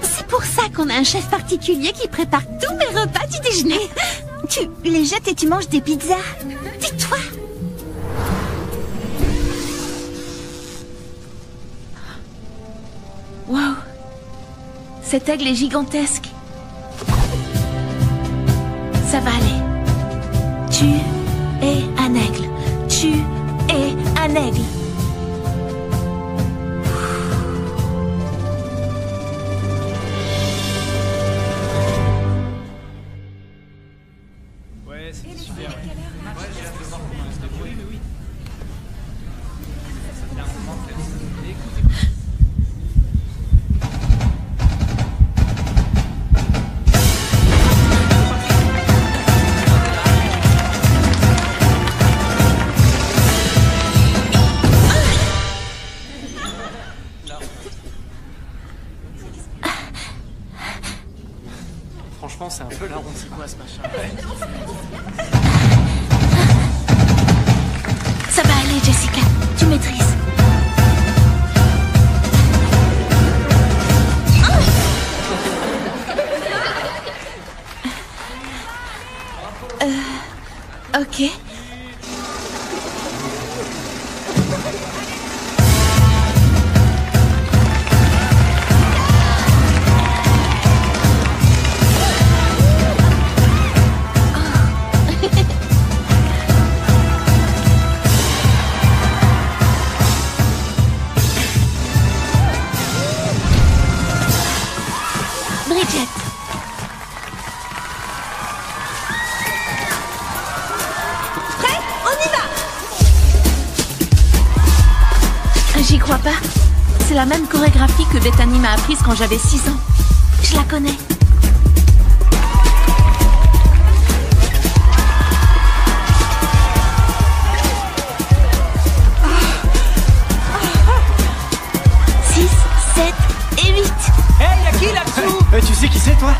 C'est pour ça qu'on a un chef particulier qui prépare tous mes repas du déjeuner. Tu les jettes et tu manges des pizzas. Tais-toi. Wow. Cet aigle est gigantesque. Ça va aller. Tu es un aigle. Tu es un aigle. Ouais, c'est super. Franchement, c'est un peu la honte, c'est quoi ce machin? Ça va aller, Jessica. Tu maîtrises. Ok. Bridget. Prêt? On y va! J'y crois pas. C'est la même chorégraphie que Bethany m'a apprise quand j'avais 6 ans. Je la connais. Tu sais qui c'est, toi?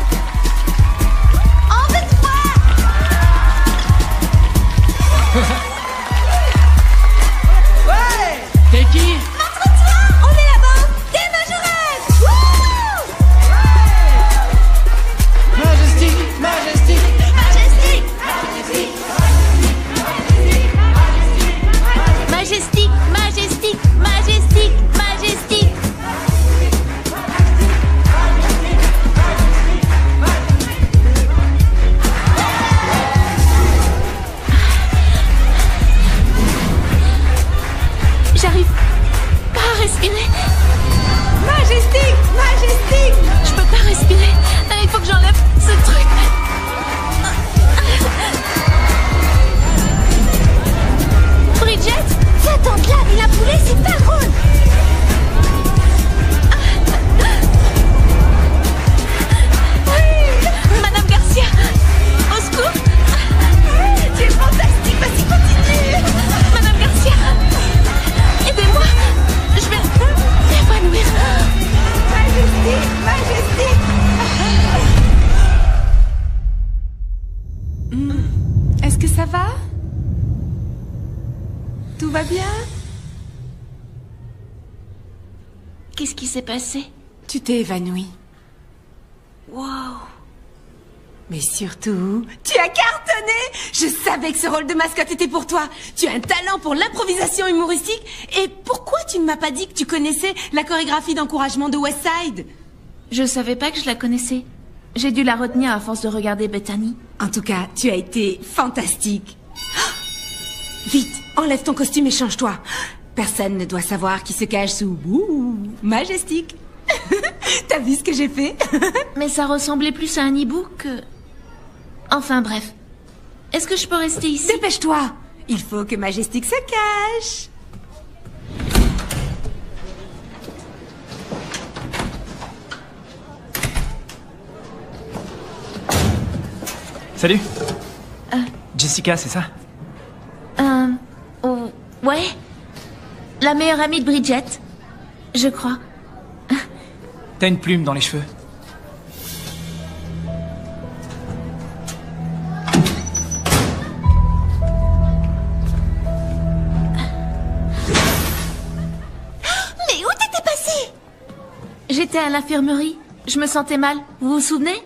Ouais! T'es qui? Montre-toi! On est là-bas! T'es Majorette! Majestic, Majestic, Majestic! Majestic, majestic, majestic, majestic. J'arrive pas à respirer. Majestic! Majestic! Je peux pas respirer. Il faut que j'enlève ce truc. Bridget? Attends, là, et la poulet, c'est pas drôle. Madame Garcia, au secours. Tu es fantastique, vas-y, continue! Madame Garcia, aidez-moi. Je vais m'évanouir. Majestic! Majestic! Est-ce que ça va? Tout va bien? Qu'est-ce qui s'est passé? Tu t'es évanouie. Wow. Mais surtout, tu as cartonné! Je savais que ce rôle de mascotte était pour toi. Tu as un talent pour l'improvisation humoristique. Et pourquoi tu ne m'as pas dit que tu connaissais la chorégraphie d'encouragement de West Side? Je savais pas que je la connaissais. J'ai dû la retenir à force de regarder Bethany. En tout cas, tu as été fantastique. Vite, enlève ton costume et change-toi. Personne ne doit savoir qui se cache sous Majestic. T'as vu ce que j'ai fait? Mais ça ressemblait plus à un hibou que... Enfin bref. Est-ce que je peux rester ici? Dépêche-toi. Il faut que Majestic se cache. Salut. Jessica, c'est ça? Oh, ouais. La meilleure amie de Bridget, je crois. T'as une plume dans les cheveux. Mais où t'étais passé? J'étais à l'infirmerie. Je me sentais mal. Vous vous souvenez?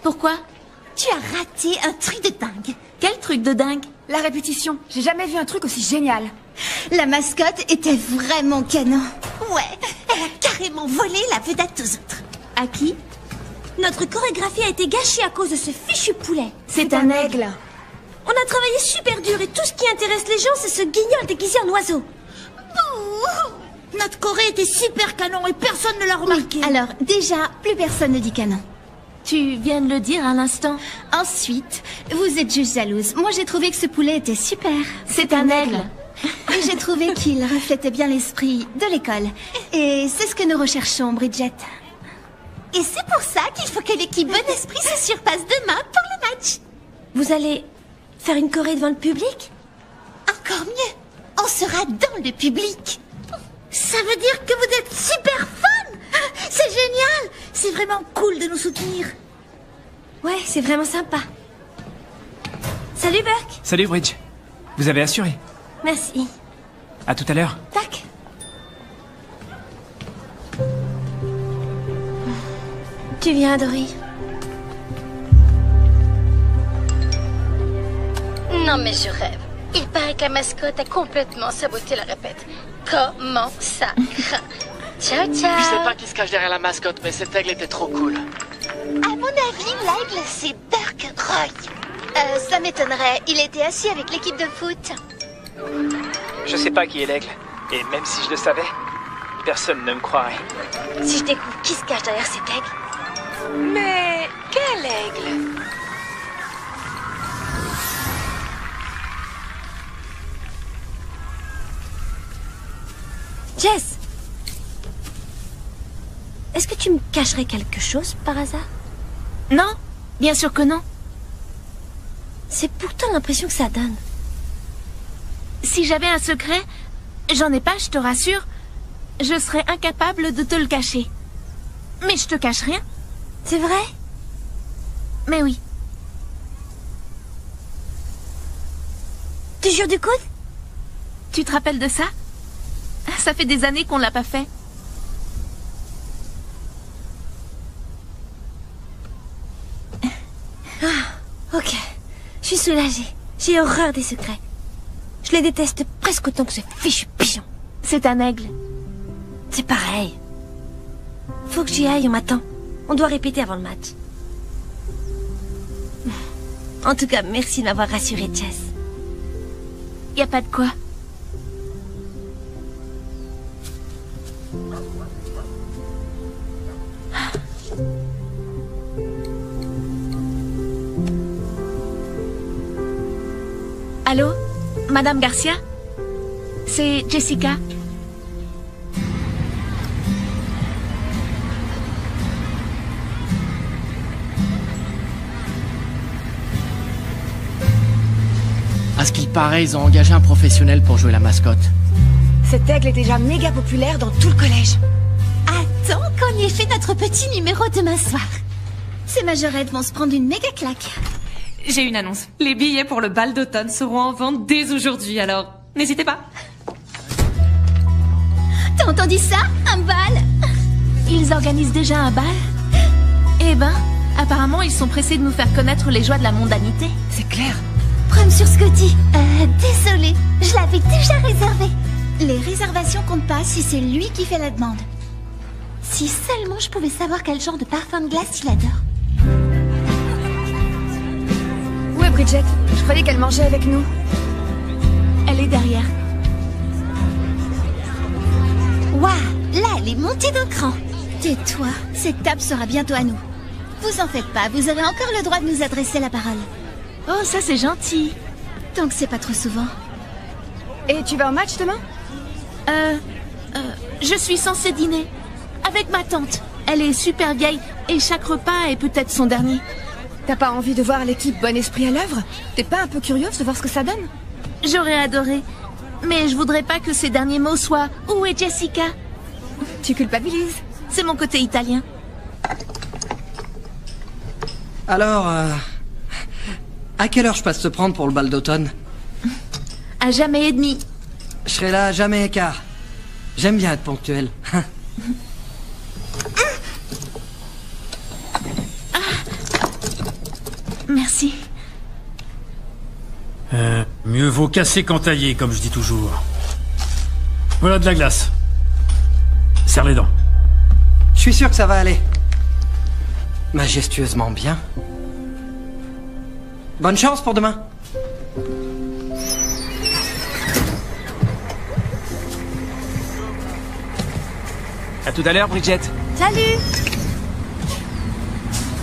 Pourquoi? Tu as raté un truc de dingue. Quel truc de dingue? La répétition. J'ai jamais vu un truc aussi génial. La mascotte était vraiment canon. Ouais, elle a carrément volé la vedette aux autres. À qui? Notre chorégraphie a été gâchée à cause de ce fichu poulet. C'est un aigle. On a travaillé super dur et tout ce qui intéresse les gens, c'est ce guignol déguisé en oiseau. Notre choré était super canon et personne ne l'a remarqué. Oui, alors, déjà, plus personne ne dit canon. Tu viens de le dire à l'instant. Ensuite, vous êtes juste jalouse. Moi, j'ai trouvé que ce poulet était super. C'est un aigle. Et j'ai trouvé qu'il reflétait bien l'esprit de l'école. Et c'est ce que nous recherchons, Bridget. Et c'est pour ça qu'il faut que l'équipe Bon Esprit se surpasse demain pour le match. Vous allez faire une choré devant le public? Encore mieux, on sera dans le public. Ça veut dire que vous êtes super fun. C'est génial. C'est vraiment cool de nous soutenir. Ouais, c'est vraiment sympa. Salut Burke. Salut Bridge. Vous avez assuré. Merci. À tout à l'heure. Tac. Tu viens, Dory? Non mais je rêve. Il paraît que la mascotte a complètement saboté la répète. Comment ça craint? Ciao, ciao. Je sais pas qui se cache derrière la mascotte, mais cet aigle était trop cool. À mon avis, l'aigle, c'est Burke Roy. Ça m'étonnerait. Il était assis avec l'équipe de foot. Je sais pas qui est l'aigle. Et même si je le savais, personne ne me croirait. Si je découvre qui se cache derrière cet aigle... Mais quel aigle? Jess! Est-ce que tu me cacherais quelque chose par hasard? Non, bien sûr que non. C'est pourtant l'impression que ça donne. Si j'avais un secret, j'en ai pas, je te rassure, je serais incapable de te le cacher. Mais je te cache rien. C'est vrai? Mais oui. Tu jures du coude? Tu te rappelles de ça? Ça fait des années qu'on l'a pas fait. Ah, ok. Je suis soulagée. J'ai horreur des secrets. Je les déteste presque autant que ce fichu pigeon. C'est un aigle. C'est pareil. Faut que j'y aille, on m'attend. On doit répéter avant le match. En tout cas, merci de m'avoir rassurée, Jess. Y a pas de quoi. Allô, Madame Garcia? C'est Jessica. À ce qu'il paraît, ils ont engagé un professionnel pour jouer la mascotte. Cet aigle est déjà méga populaire dans tout le collège. Attends qu'on y ait fait notre petit numéro demain soir. Ces majorettes vont se prendre une méga claque. J'ai une annonce. Les billets pour le bal d'automne seront en vente dès aujourd'hui, alors n'hésitez pas. T'as entendu ça? Un bal? Ils organisent déjà un bal? Eh ben, apparemment, ils sont pressés de nous faire connaître les joies de la mondanité. C'est clair. Preuve sur Scotty. Désolée, je l'avais déjà réservé. Les réservations comptent pas si c'est lui qui fait la demande. Si seulement je pouvais savoir quel genre de parfum de glace il adore. Bridget? Je croyais qu'elle mangeait avec nous. Elle est derrière. Waouh, là, elle est montée d'un cran. Tais-toi, cette table sera bientôt à nous. Vous en faites pas, vous avez encore le droit de nous adresser la parole. Oh, ça c'est gentil. Tant que c'est pas trop souvent. Et tu vas au match demain? Je suis censée dîner. Avec ma tante. Elle est super vieille et chaque repas est peut-être son dernier. T'as pas envie de voir l'équipe Bon Esprit à l'œuvre? T'es pas un peu curieuse de voir ce que ça donne? J'aurais adoré. Mais je voudrais pas que ses derniers mots soient « Où est Jessica ?» Tu culpabilises. C'est mon côté italien. Alors, à quelle heure je passe te prendre pour le bal d'automne? À jamais et demi. Je serai là à jamais et quart. J'aime bien être ponctuel. Merci. Mieux vaut casser qu'entailler, comme je dis toujours. Voilà de la glace. Serre les dents. Je suis sûr que ça va aller. Majestueusement bien. Bonne chance pour demain. À tout à l'heure, Bridget. Salut!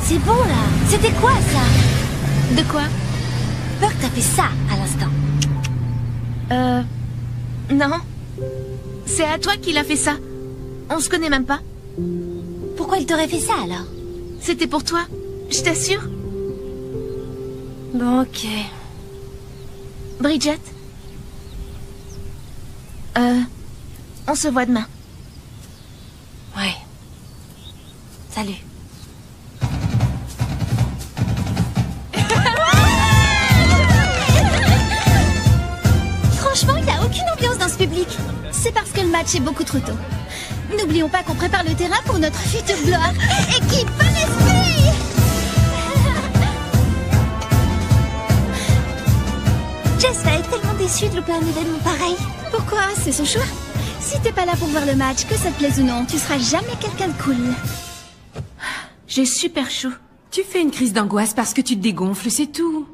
C'est bon là. C'était quoi ça? De quoi? Burke t'a fait ça à l'instant. Non. C'est à toi qu'il a fait ça. On se connaît même pas. Pourquoi il t'aurait fait ça alors? C'était pour toi, je t'assure. Bon, ok. Bridget? On se voit demain. Ouais. Salut. Franchement, il n'y a aucune ambiance dans ce public. C'est parce que le match est beaucoup trop tôt. N'oublions pas qu'on prépare le terrain pour notre future gloire. Équipe Bon Esprit! Jess va être tellement déçue de louper un événement pareil. Pourquoi? C'est son choix. Si t'es pas là pour voir le match, que ça te plaise ou non, tu seras jamais quelqu'un de cool. J'ai super chaud. Tu fais une crise d'angoisse parce que tu te dégonfles, c'est tout.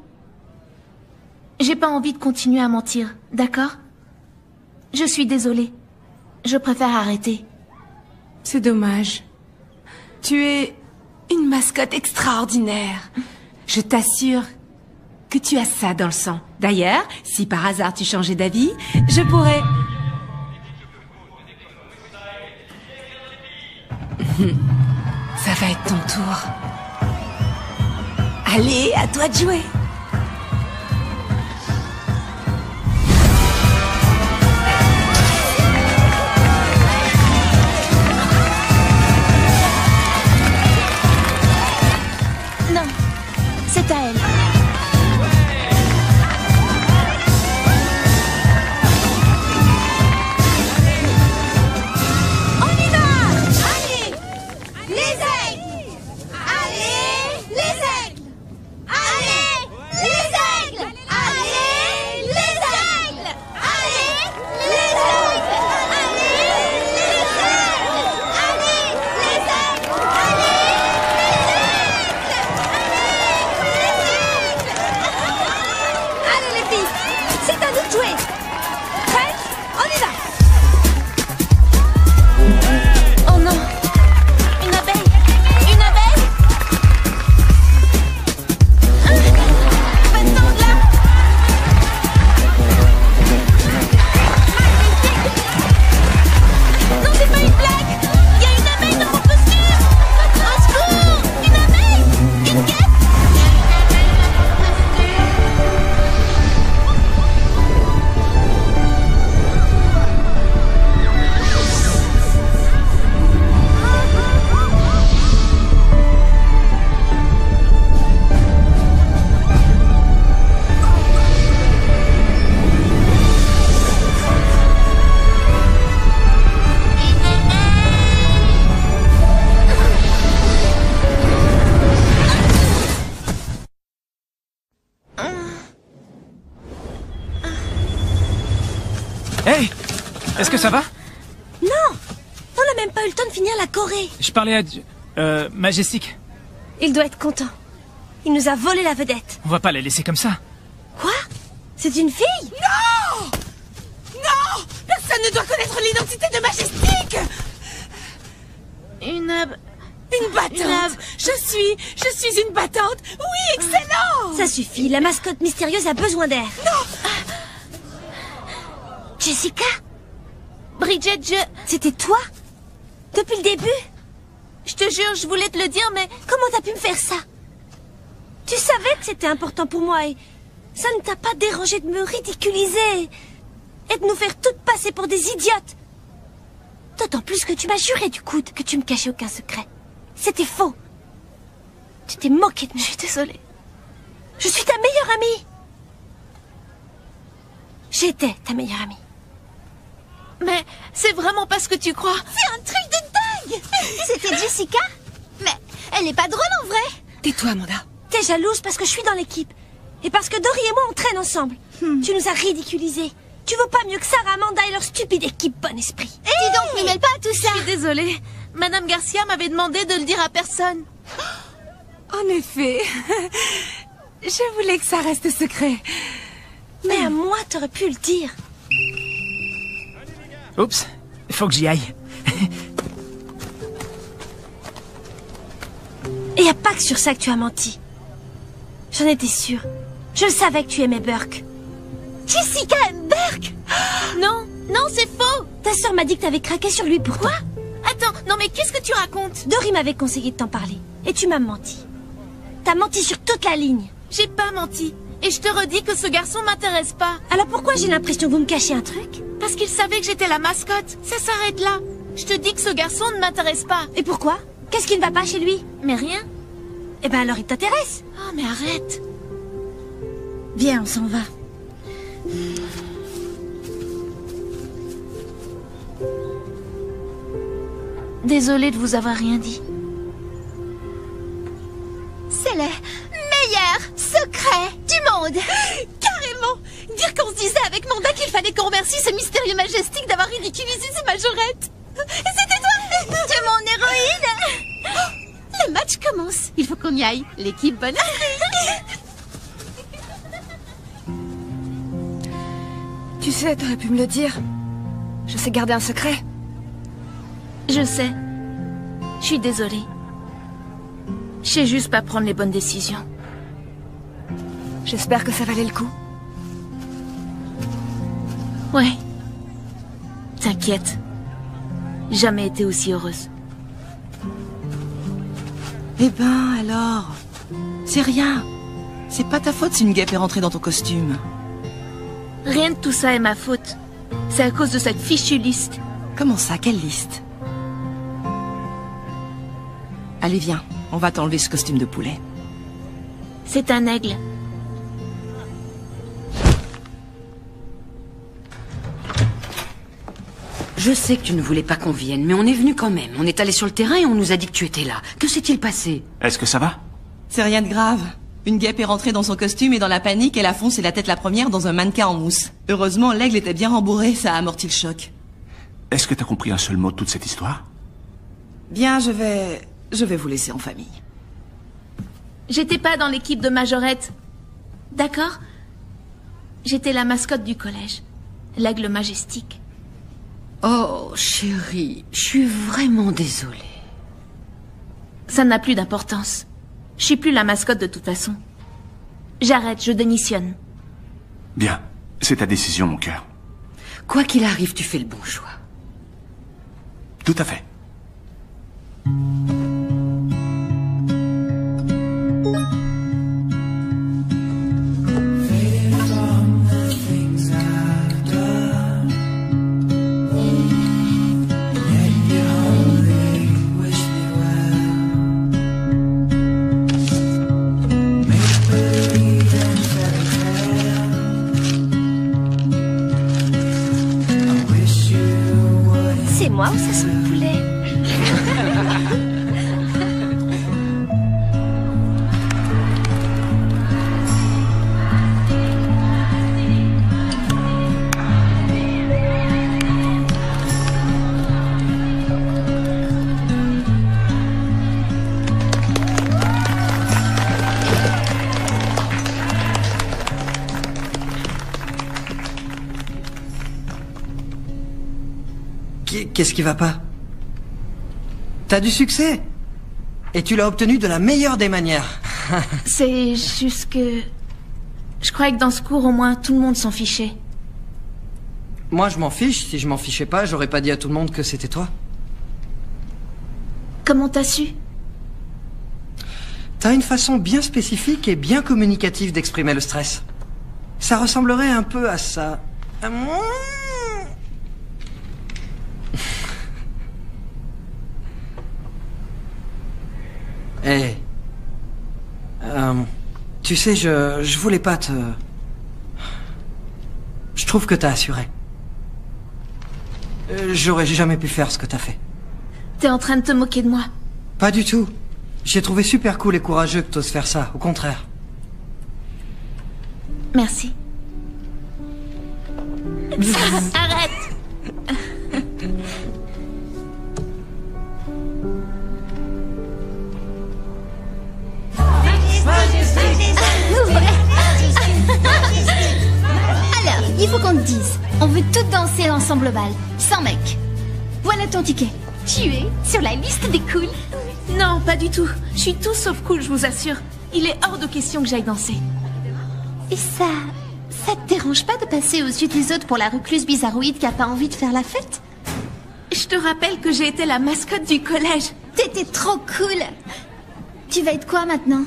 J'ai pas envie de continuer à mentir, d'accord? Je suis désolée. Je préfère arrêter. C'est dommage. Tu es une mascotte extraordinaire. Je t'assure que tu as ça dans le sang. D'ailleurs, si par hasard tu changeais d'avis, je pourrais... Ça va être ton tour. Allez, à toi de jouer. Non, c'est à elle. Hey! Est-ce que ça va? Non! On n'a même pas eu le temps de finir la choré. Je parlais à... Majestic. Il doit être content. Il nous a volé la vedette. On va pas la laisser comme ça. Quoi? C'est une fille? Non! Non! Personne ne doit connaître l'identité de Majestic! Une battante! Je suis une battante! Oui, excellent! Ça suffit, la mascotte mystérieuse a besoin d'air. Non! Jessica? Bridget, C'était toi? Depuis le début? Je te jure, je voulais te le dire, mais... Comment t'as pu me faire ça? Tu savais que c'était important pour moi et ça ne t'a pas dérangé de me ridiculiser et de nous faire toutes passer pour des idiotes. D'autant plus que tu m'as juré du coude que tu me cachais aucun secret. C'était faux. Tu t'es moqué de moi. Je suis désolée. Je suis ta meilleure amie. J'étais ta meilleure amie. Mais c'est vraiment pas ce que tu crois. C'est un truc de dingue. C'était Jessica? Mais elle est pas drôle en vrai. Tais-toi, Amanda. T'es jalouse parce que je suis dans l'équipe. Et parce que Dory et moi, on traîne ensemble. Tu nous as ridiculisés. Tu vaux pas mieux que Sarah, Amanda et leur stupide équipe bon esprit. Dis donc, ne mêle pas à tout ça. Je suis désolée. Madame Garcia m'avait demandé de le dire à personne. En effet. Je voulais que ça reste secret. Mais à moi, t'aurais pu le dire. Oups, faut que j'y aille. Et y a pas que sur ça que tu as menti. J'en étais sûre. Je le savais que tu aimais Burke. Jessica aime Burke? Non, c'est faux. Ta sœur m'a dit que t'avais craqué sur lui pour Quoi? Attends, non mais qu'est-ce que tu racontes? Dory m'avait conseillé de t'en parler. Et tu m'as menti. T'as menti sur toute la ligne. J'ai pas menti. Et je te redis que ce garçon m'intéresse pas. Alors pourquoi j'ai l'impression que vous me cachez un truc? Parce qu'il savait que j'étais la mascotte. Ça s'arrête là. Je te dis que ce garçon ne m'intéresse pas. Et pourquoi? Qu'est-ce qui ne va pas chez lui? Mais rien. Eh ben alors il t'intéresse. Oh mais arrête. Viens, on s'en va. Désolée de vous avoir rien dit. C'est le meilleur secret du monde. Carrément. Dire qu'on se disait avec Manda qu'il fallait qu'on remercie ce mystérieux Majestic d'avoir ridiculisé ces majorettes. C'était toi. Tu es mon héroïne. Le match commence. Il faut qu'on y aille. L'équipe bonne. Tu sais, t'aurais pu me le dire. Je sais garder un secret. Je sais. Je suis désolée. Je sais juste pas prendre les bonnes décisions. J'espère que ça valait le coup. Ouais. T'inquiète. Jamais été aussi heureuse. Eh ben, alors... C'est rien. C'est pas ta faute si une guêpe est rentrée dans ton costume. Rien de tout ça est ma faute. C'est à cause de cette fichue liste. Comment ça? Quelle liste? Allez, viens. On va t'enlever ce costume de poulet. C'est un aigle. Je sais que tu ne voulais pas qu'on vienne, mais on est venu quand même. On est allé sur le terrain et on nous a dit que tu étais là. Que s'est-il passé? Est-ce que ça va? C'est rien de grave. Une guêpe est rentrée dans son costume et dans la panique, elle a foncé la tête la première dans un mannequin en mousse. Heureusement, l'aigle était bien rembourré, ça a amorti le choc. Est-ce que t'as compris un seul mot de toute cette histoire? Bien, je vais vous laisser en famille. J'étais pas dans l'équipe de majorette. D'accord? J'étais la mascotte du collège. L'aigle Majestic. Oh, chérie, je suis vraiment désolée. Ça n'a plus d'importance. Je suis plus la mascotte de toute façon. J'arrête, je démissionne. Bien, c'est ta décision, mon cœur. Quoi qu'il arrive, tu fais le bon choix. Tout à fait. C'est moi ou ça sent le poulet? Qu'est-ce qui va pas? T'as du succès. Et tu l'as obtenu de la meilleure des manières. C'est juste que... Je croyais que dans ce cours, au moins, tout le monde s'en fichait. Moi, je m'en fiche. Si je m'en fichais pas, j'aurais pas dit à tout le monde que c'était toi. Comment t'as su? T'as une façon bien spécifique et bien communicative d'exprimer le stress. Ça ressemblerait un peu à ça. Hey. Tu sais, je voulais pas te... Je trouve que t'as assuré. J'aurais jamais pu faire ce que t'as fait. T'es en train de te moquer de moi? Pas du tout. J'ai trouvé super cool et courageux que t'oses faire ça, au contraire. Merci. Arrête! Alors, il faut qu'on te dise. On veut toutes danser ensemble au bal, sans mec. Voilà ton ticket. Tu es sur la liste des cools. Non, pas du tout. Je suis tout sauf cool, je vous assure. Il est hors de question que j'aille danser. Et ça te dérange pas de passer au-dessus des autres pour la recluse bizarroïde qui a pas envie de faire la fête? Je te rappelle que j'ai été la mascotte du collège. T'étais trop cool. Tu vas être quoi maintenant?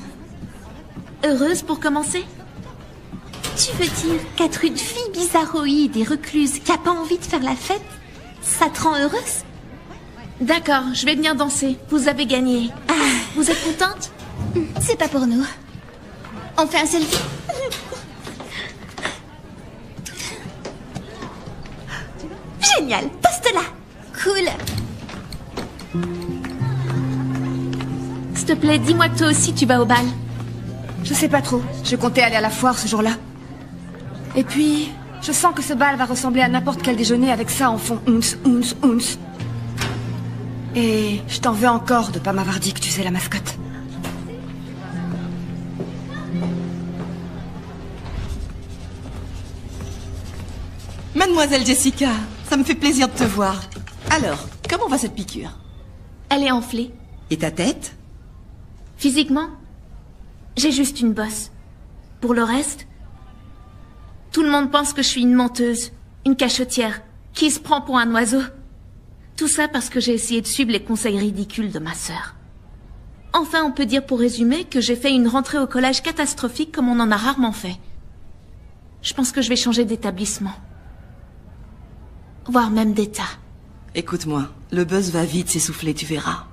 Heureuse pour commencer? Tu veux dire qu'être une fille bizarroïde et recluse qui a pas envie de faire la fête, ça te rend heureuse? D'accord, je vais venir danser. Vous avez gagné. Vous êtes contente? C'est pas pour nous. On fait un selfie? Génial, poste là. Cool. S'il te plaît, dis-moi que toi aussi tu vas au bal. Je sais pas trop. Je comptais aller à la foire ce jour-là. Et puis, je sens que ce bal va ressembler à n'importe quel déjeuner avec ça en fond. Ounce. Et je t'en veux encore de pas m'avoir dit que tu sais la mascotte. Mademoiselle Jessica, ça me fait plaisir de te voir. Alors, comment va cette piqûre? Elle est enflée. Et ta tête? Physiquement, j'ai juste une bosse. Pour le reste, tout le monde pense que je suis une menteuse, une cachetière, qui se prend pour un oiseau. Tout ça parce que j'ai essayé de suivre les conseils ridicules de ma sœur. Enfin, on peut dire pour résumer que j'ai fait une rentrée au collège catastrophique comme on en a rarement fait. Je pense que je vais changer d'établissement. Voire même d'état. Écoute-moi, le buzz va vite s'essouffler, tu verras.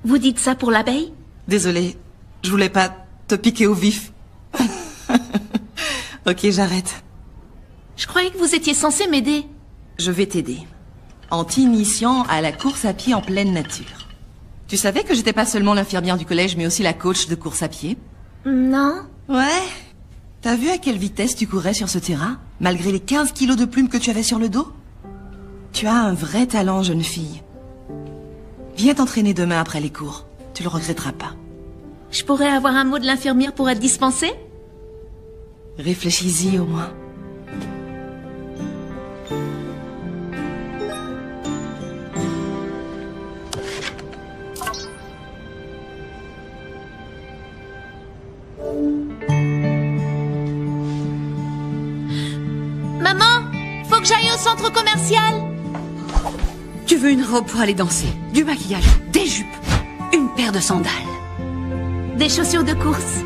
Vous dites ça pour l'abeille? Désolée, je voulais pas te piquer au vif. Ok, j'arrête. Je croyais que vous étiez censé m'aider. Je vais t'aider. En t'initiant à la course à pied en pleine nature. Tu savais que j'étais pas seulement l'infirmière du collège, mais aussi la coach de course à pied? Non. Ouais. T'as vu à quelle vitesse tu courais sur ce terrain, malgré les 15 kilos de plumes que tu avais sur le dos? Tu as un vrai talent, jeune fille. Viens t'entraîner demain après les cours. Tu le regretteras pas. Je pourrais avoir un mot de l'infirmière pour être dispensée? Réfléchis-y au moins. Maman, faut que j'aille au centre commercial. Tu veux une robe pour aller danser, du maquillage, des jupes, une paire de sandales. Des chaussures de course.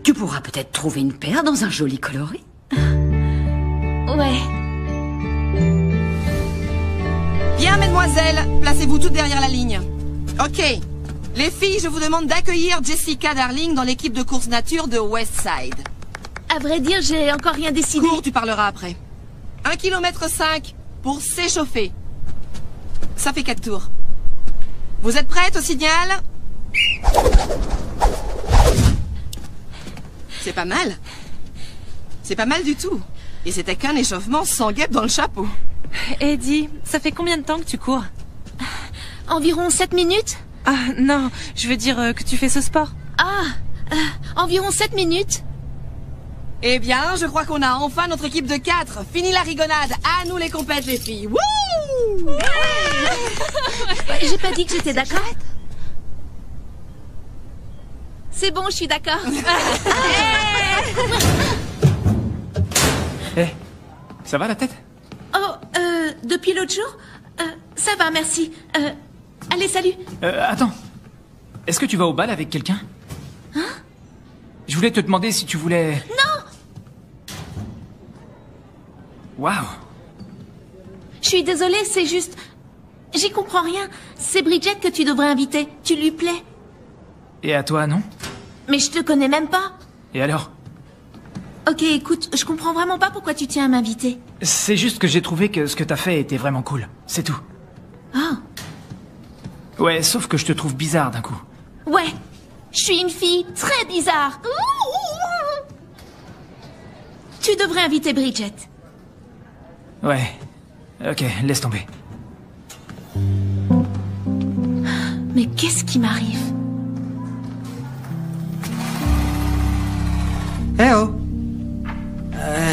Tu pourras peut-être trouver une paire dans un joli coloris. Ouais. Bien, mesdemoiselles, placez-vous toutes derrière la ligne. Ok. Les filles, je vous demande d'accueillir Jessica Darling dans l'équipe de course nature de Westside. À vrai dire, j'ai encore rien décidé. Cours, tu parleras après. 1,5 km pour s'échauffer. Ça fait 4 tours. Vous êtes prêtes au signal? C'est pas mal. C'est pas mal du tout. Et c'était qu'un échauffement sans guêpe dans le chapeau. Eddie, ça fait combien de temps que tu cours? Environ 7 minutes. Ah non, je veux dire que tu fais ce sport. Environ 7 minutes. Eh bien, je crois qu'on a enfin notre équipe de 4. Fini la rigonnade. À nous les compètes, les filles. Wouh! J'ai pas dit que j'étais d'accord. C'est bon, je suis d'accord. Hé, ça va la tête? Oh, depuis l'autre jour ça va, merci. Allez, salut. Attends. Est-ce que tu vas au bal avec quelqu'un? Hein? Je voulais te demander si tu voulais... Non! Waouh! Je suis désolée, c'est juste... J'y comprends rien. C'est Bridget que tu devrais inviter. Tu lui plais. Et à toi, non? Mais je te connais même pas. Et alors? Ok, écoute, je comprends vraiment pas pourquoi tu tiens à m'inviter. C'est juste que j'ai trouvé que ce que t'as fait était vraiment cool. C'est tout. Ah. Ouais, sauf que je te trouve bizarre d'un coup. Ouais, je suis une fille très bizarre. Tu devrais inviter Bridget. Ouais. Ok, laisse tomber. Mais qu'est-ce qui m'arrive? Eh oh!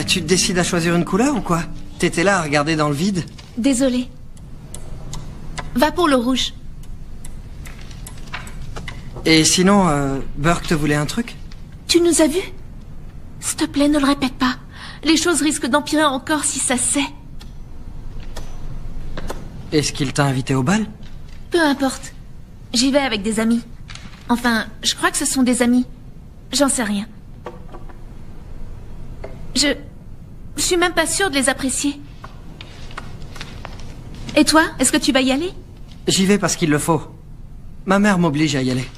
Tu te décides à choisir une couleur ou quoi? T'étais là à regarder dans le vide? Désolée. Va pour le rouge. Et sinon, Burke te voulait un truc? Tu nous as vus? S'il te plaît, ne le répète pas. Les choses risquent d'empirer encore si ça se sait. Est-ce qu'il t'a invité au bal? Peu importe. J'y vais avec des amis. Enfin, je crois que ce sont des amis. J'en sais rien. Je suis même pas sûre de les apprécier. Et toi, est-ce que tu vas y aller? J'y vais parce qu'il le faut. Ma mère m'oblige à y aller.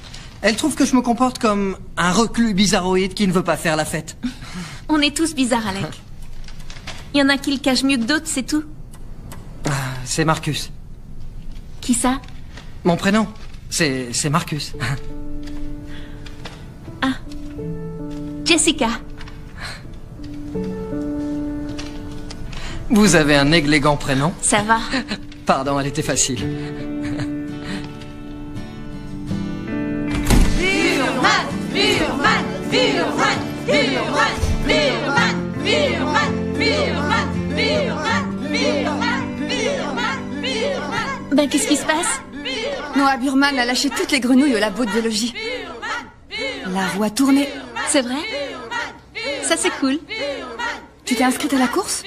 Elle trouve que je me comporte comme un reclus bizarroïde qui ne veut pas faire la fête. On est tous bizarres, Alec. Il y en a qui le cachent mieux que d'autres, c'est tout. C'est Marcus. Qui ça? Mon prénom, c'est Marcus. Ah. Jessica. Vous avez un élégant prénom. Ça va. Pardon, elle était facile. Burman, Burman, Burman, Burman, Burman, Burman, Burman, Burman, Burman, Burman, Burman. Ben, qu'est-ce qui se passe? Noah Burman a lâché toutes les grenouilles au labo de biologie. La roue a tourné. C'est vrai? Ça, c'est cool. Tu t'es inscrite à la course?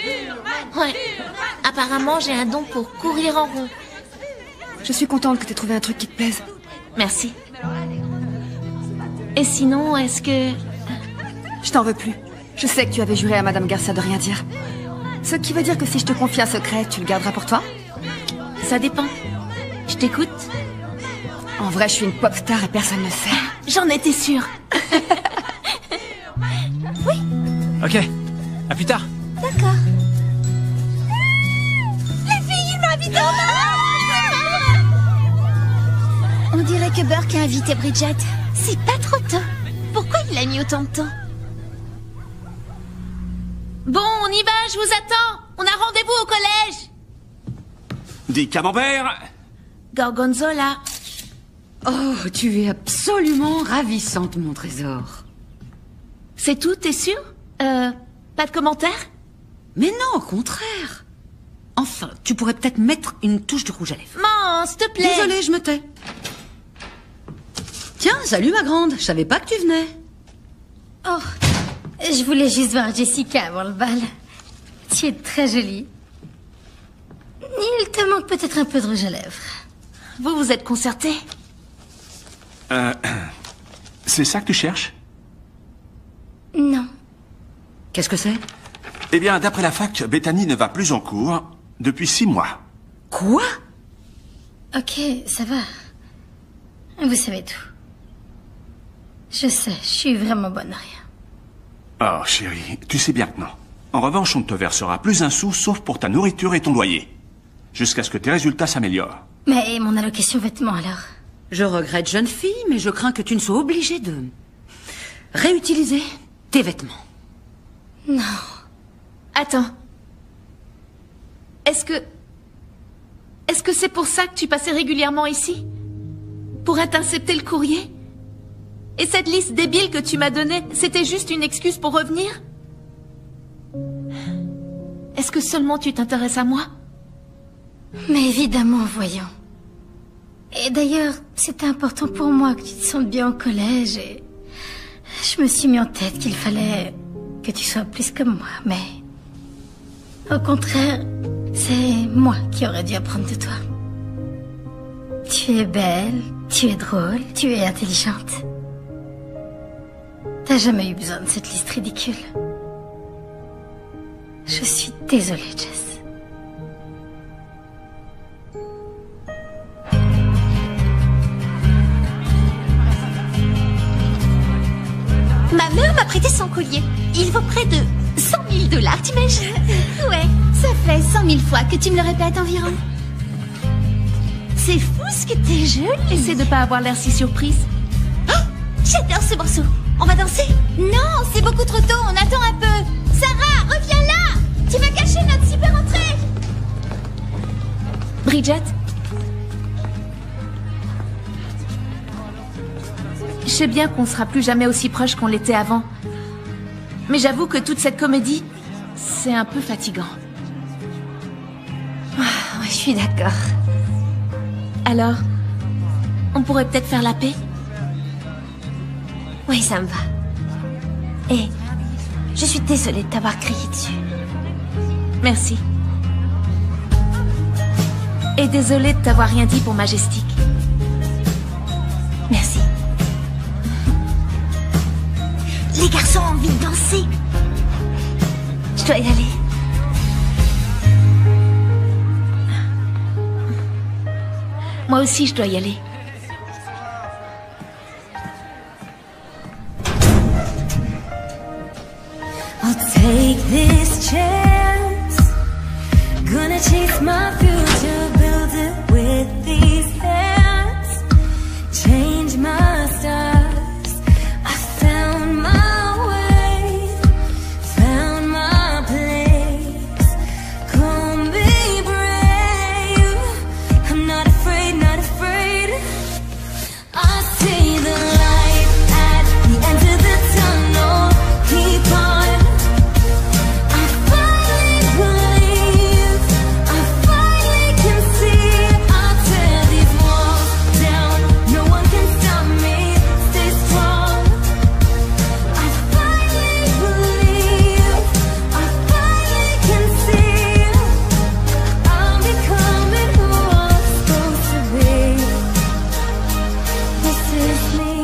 Ouais. Apparemment, j'ai un don pour courir en rond. Je suis contente que t'aies trouvé un truc qui te plaise. Merci. Et sinon, est-ce que... Je t'en veux plus. Je sais que tu avais juré à Madame Garcia de rien dire. Ce qui veut dire que si je te confie un secret, tu le garderas pour toi? Ça dépend. Je t'écoute. En vrai, je suis une pop star et personne ne le sait. J'en étais sûre. Oui. Ok, à plus tard. D'accord. Les filles, il m'a invité au bal. On dirait que Burke a invité Bridget. C'est pas trop tôt. Pourquoi il a mis autant de temps? Bon, on y va, je vous attends. On a rendez-vous au collège. Dis camembert. Gorgonzola. Oh, tu es absolument ravissante, mon trésor. C'est tout, t'es sûr? Pas de commentaires? Mais non, au contraire. Enfin, tu pourrais peut-être mettre une touche de rouge à lèvres. Maman, s'il te plaît. Désolée, je me tais. Tiens, salut ma grande, je savais pas que tu venais. Oh, je voulais juste voir Jessica avant le bal. Tu es très jolie. Il te manque peut-être un peu de rouge à lèvres. Vous êtes concertés? C'est ça que tu cherches? Non. Qu'est-ce que c'est? Eh bien, d'après la fac, Bethany ne va plus en cours depuis 6 mois. Quoi? Ok, ça va. Vous savez tout. Je sais, je suis vraiment bonne à rien. Oh, chérie, tu sais bien que non. En revanche, on ne te versera plus un sou, sauf pour ta nourriture et ton loyer. Jusqu'à ce que tes résultats s'améliorent. Mais mon allocation vêtements alors? Je regrette, jeune fille, mais je crains que tu ne sois obligée de réutiliser tes vêtements. Non. Attends. Est-ce que c'est pour ça que tu passais régulièrement ici? Pour intercepter le courrier? Et cette liste débile que tu m'as donnée, c'était juste une excuse pour revenir? Est-ce que seulement tu t'intéresses à moi? Mais évidemment, voyons. Et d'ailleurs, c'était important pour moi que tu te sentes bien au collège et... Je me suis mis en tête qu'il fallait que tu sois plus comme moi, mais... Au contraire, c'est moi qui aurais dû apprendre de toi. Tu es belle, tu es drôle, tu es intelligente. T'as jamais eu besoin de cette liste ridicule. Je suis désolée, Jess. Ma mère m'a prêté son collier. Il vaut près de 100 000 $, t'imagines? Ouais, ça fait 100 000 fois que tu me le répètes environ. C'est fou ce que t'es jolie. Essaie de pas avoir l'air si surprise. Oh, j'adore ce morceau. On va danser? Non, c'est beaucoup trop tôt, on attend un peu. Sarah, reviens là. Tu vas cacher notre super entrée. Bridget? Je sais bien qu'on sera plus jamais aussi proches qu'on l'était avant. Mais j'avoue que toute cette comédie, c'est un peu fatigant. Ah, ouais, je suis d'accord. Alors, on pourrait peut-être faire la paix? Oui, ça me va. Et je suis désolée de t'avoir crié dessus. Merci. Et désolée de t'avoir rien dit pour Majestic. Merci. Les garçons ont envie de danser. Je dois y aller. Moi aussi, je dois y aller. I'll take this chance. Gonna chase my future, build it with these hands. Change my stars. I found my way, found my place. Come be brave. I'm not afraid, not afraid. I see the light at the end of the tunnel. Keep on. I finally believe. I finally can see. I'll tear these walls down. No one can stop me. Stay strong. I finally believe. I finally can see. I'm becoming who I'm supposed to be. This is me.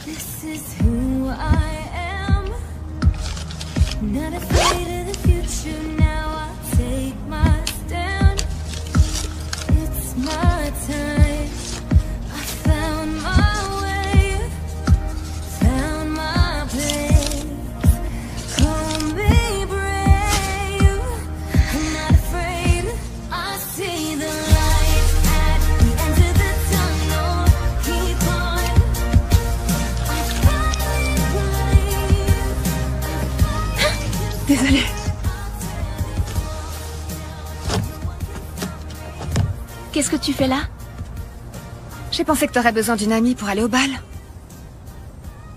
This is who I am. Not afraid of the future. Now I take my stand. It's my time. I found my way, found my place. Come be brave. I'm not afraid. I see the light at the end of the tunnel. Keep on. I finally believe. Désolée. Qu'est-ce que tu fais là? J'ai pensé que t'aurais besoin d'une amie pour aller au bal.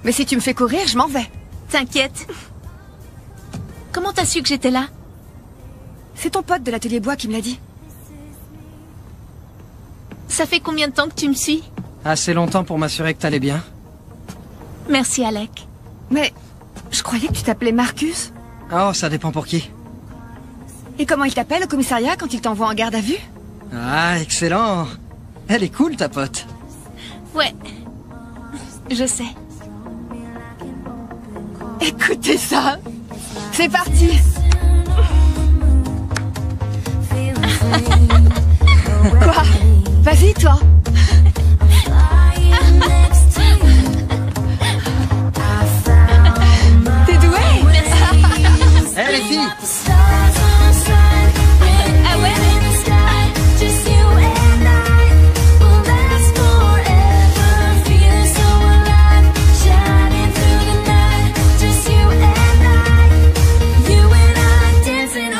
Mais si tu me fais courir, je m'en vais. T'inquiète. Comment t'as su que j'étais là? C'est ton pote de l'atelier bois qui me l'a dit. Ça fait combien de temps que tu me suis? Assez longtemps pour m'assurer que t'allais bien. Merci, Alec. Mais je croyais que tu t'appelais Marcus. Oh, ça dépend pour qui. Et comment il t'appelle au commissariat quand il t'envoie en garde à vue? Ah, excellent. Elle est cool, ta pote. Ouais. Je sais. Écoutez ça. C'est parti. Quoi? Vas-y, toi. T'es douée? Hé, les filles. Ah ouais?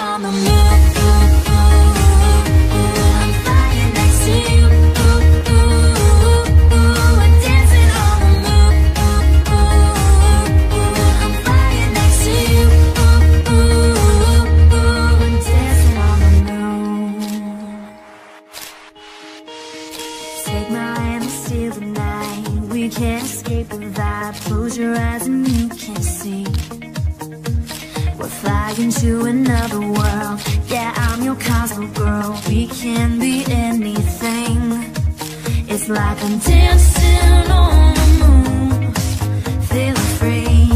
On the moon, I'm flying next to you. can't escape the vibe. Close your eyes and you can see. We're flying to another world. Yeah, I'm your Cosmo girl. We can be anything. It's like I'm dancing on the moon. Feel free.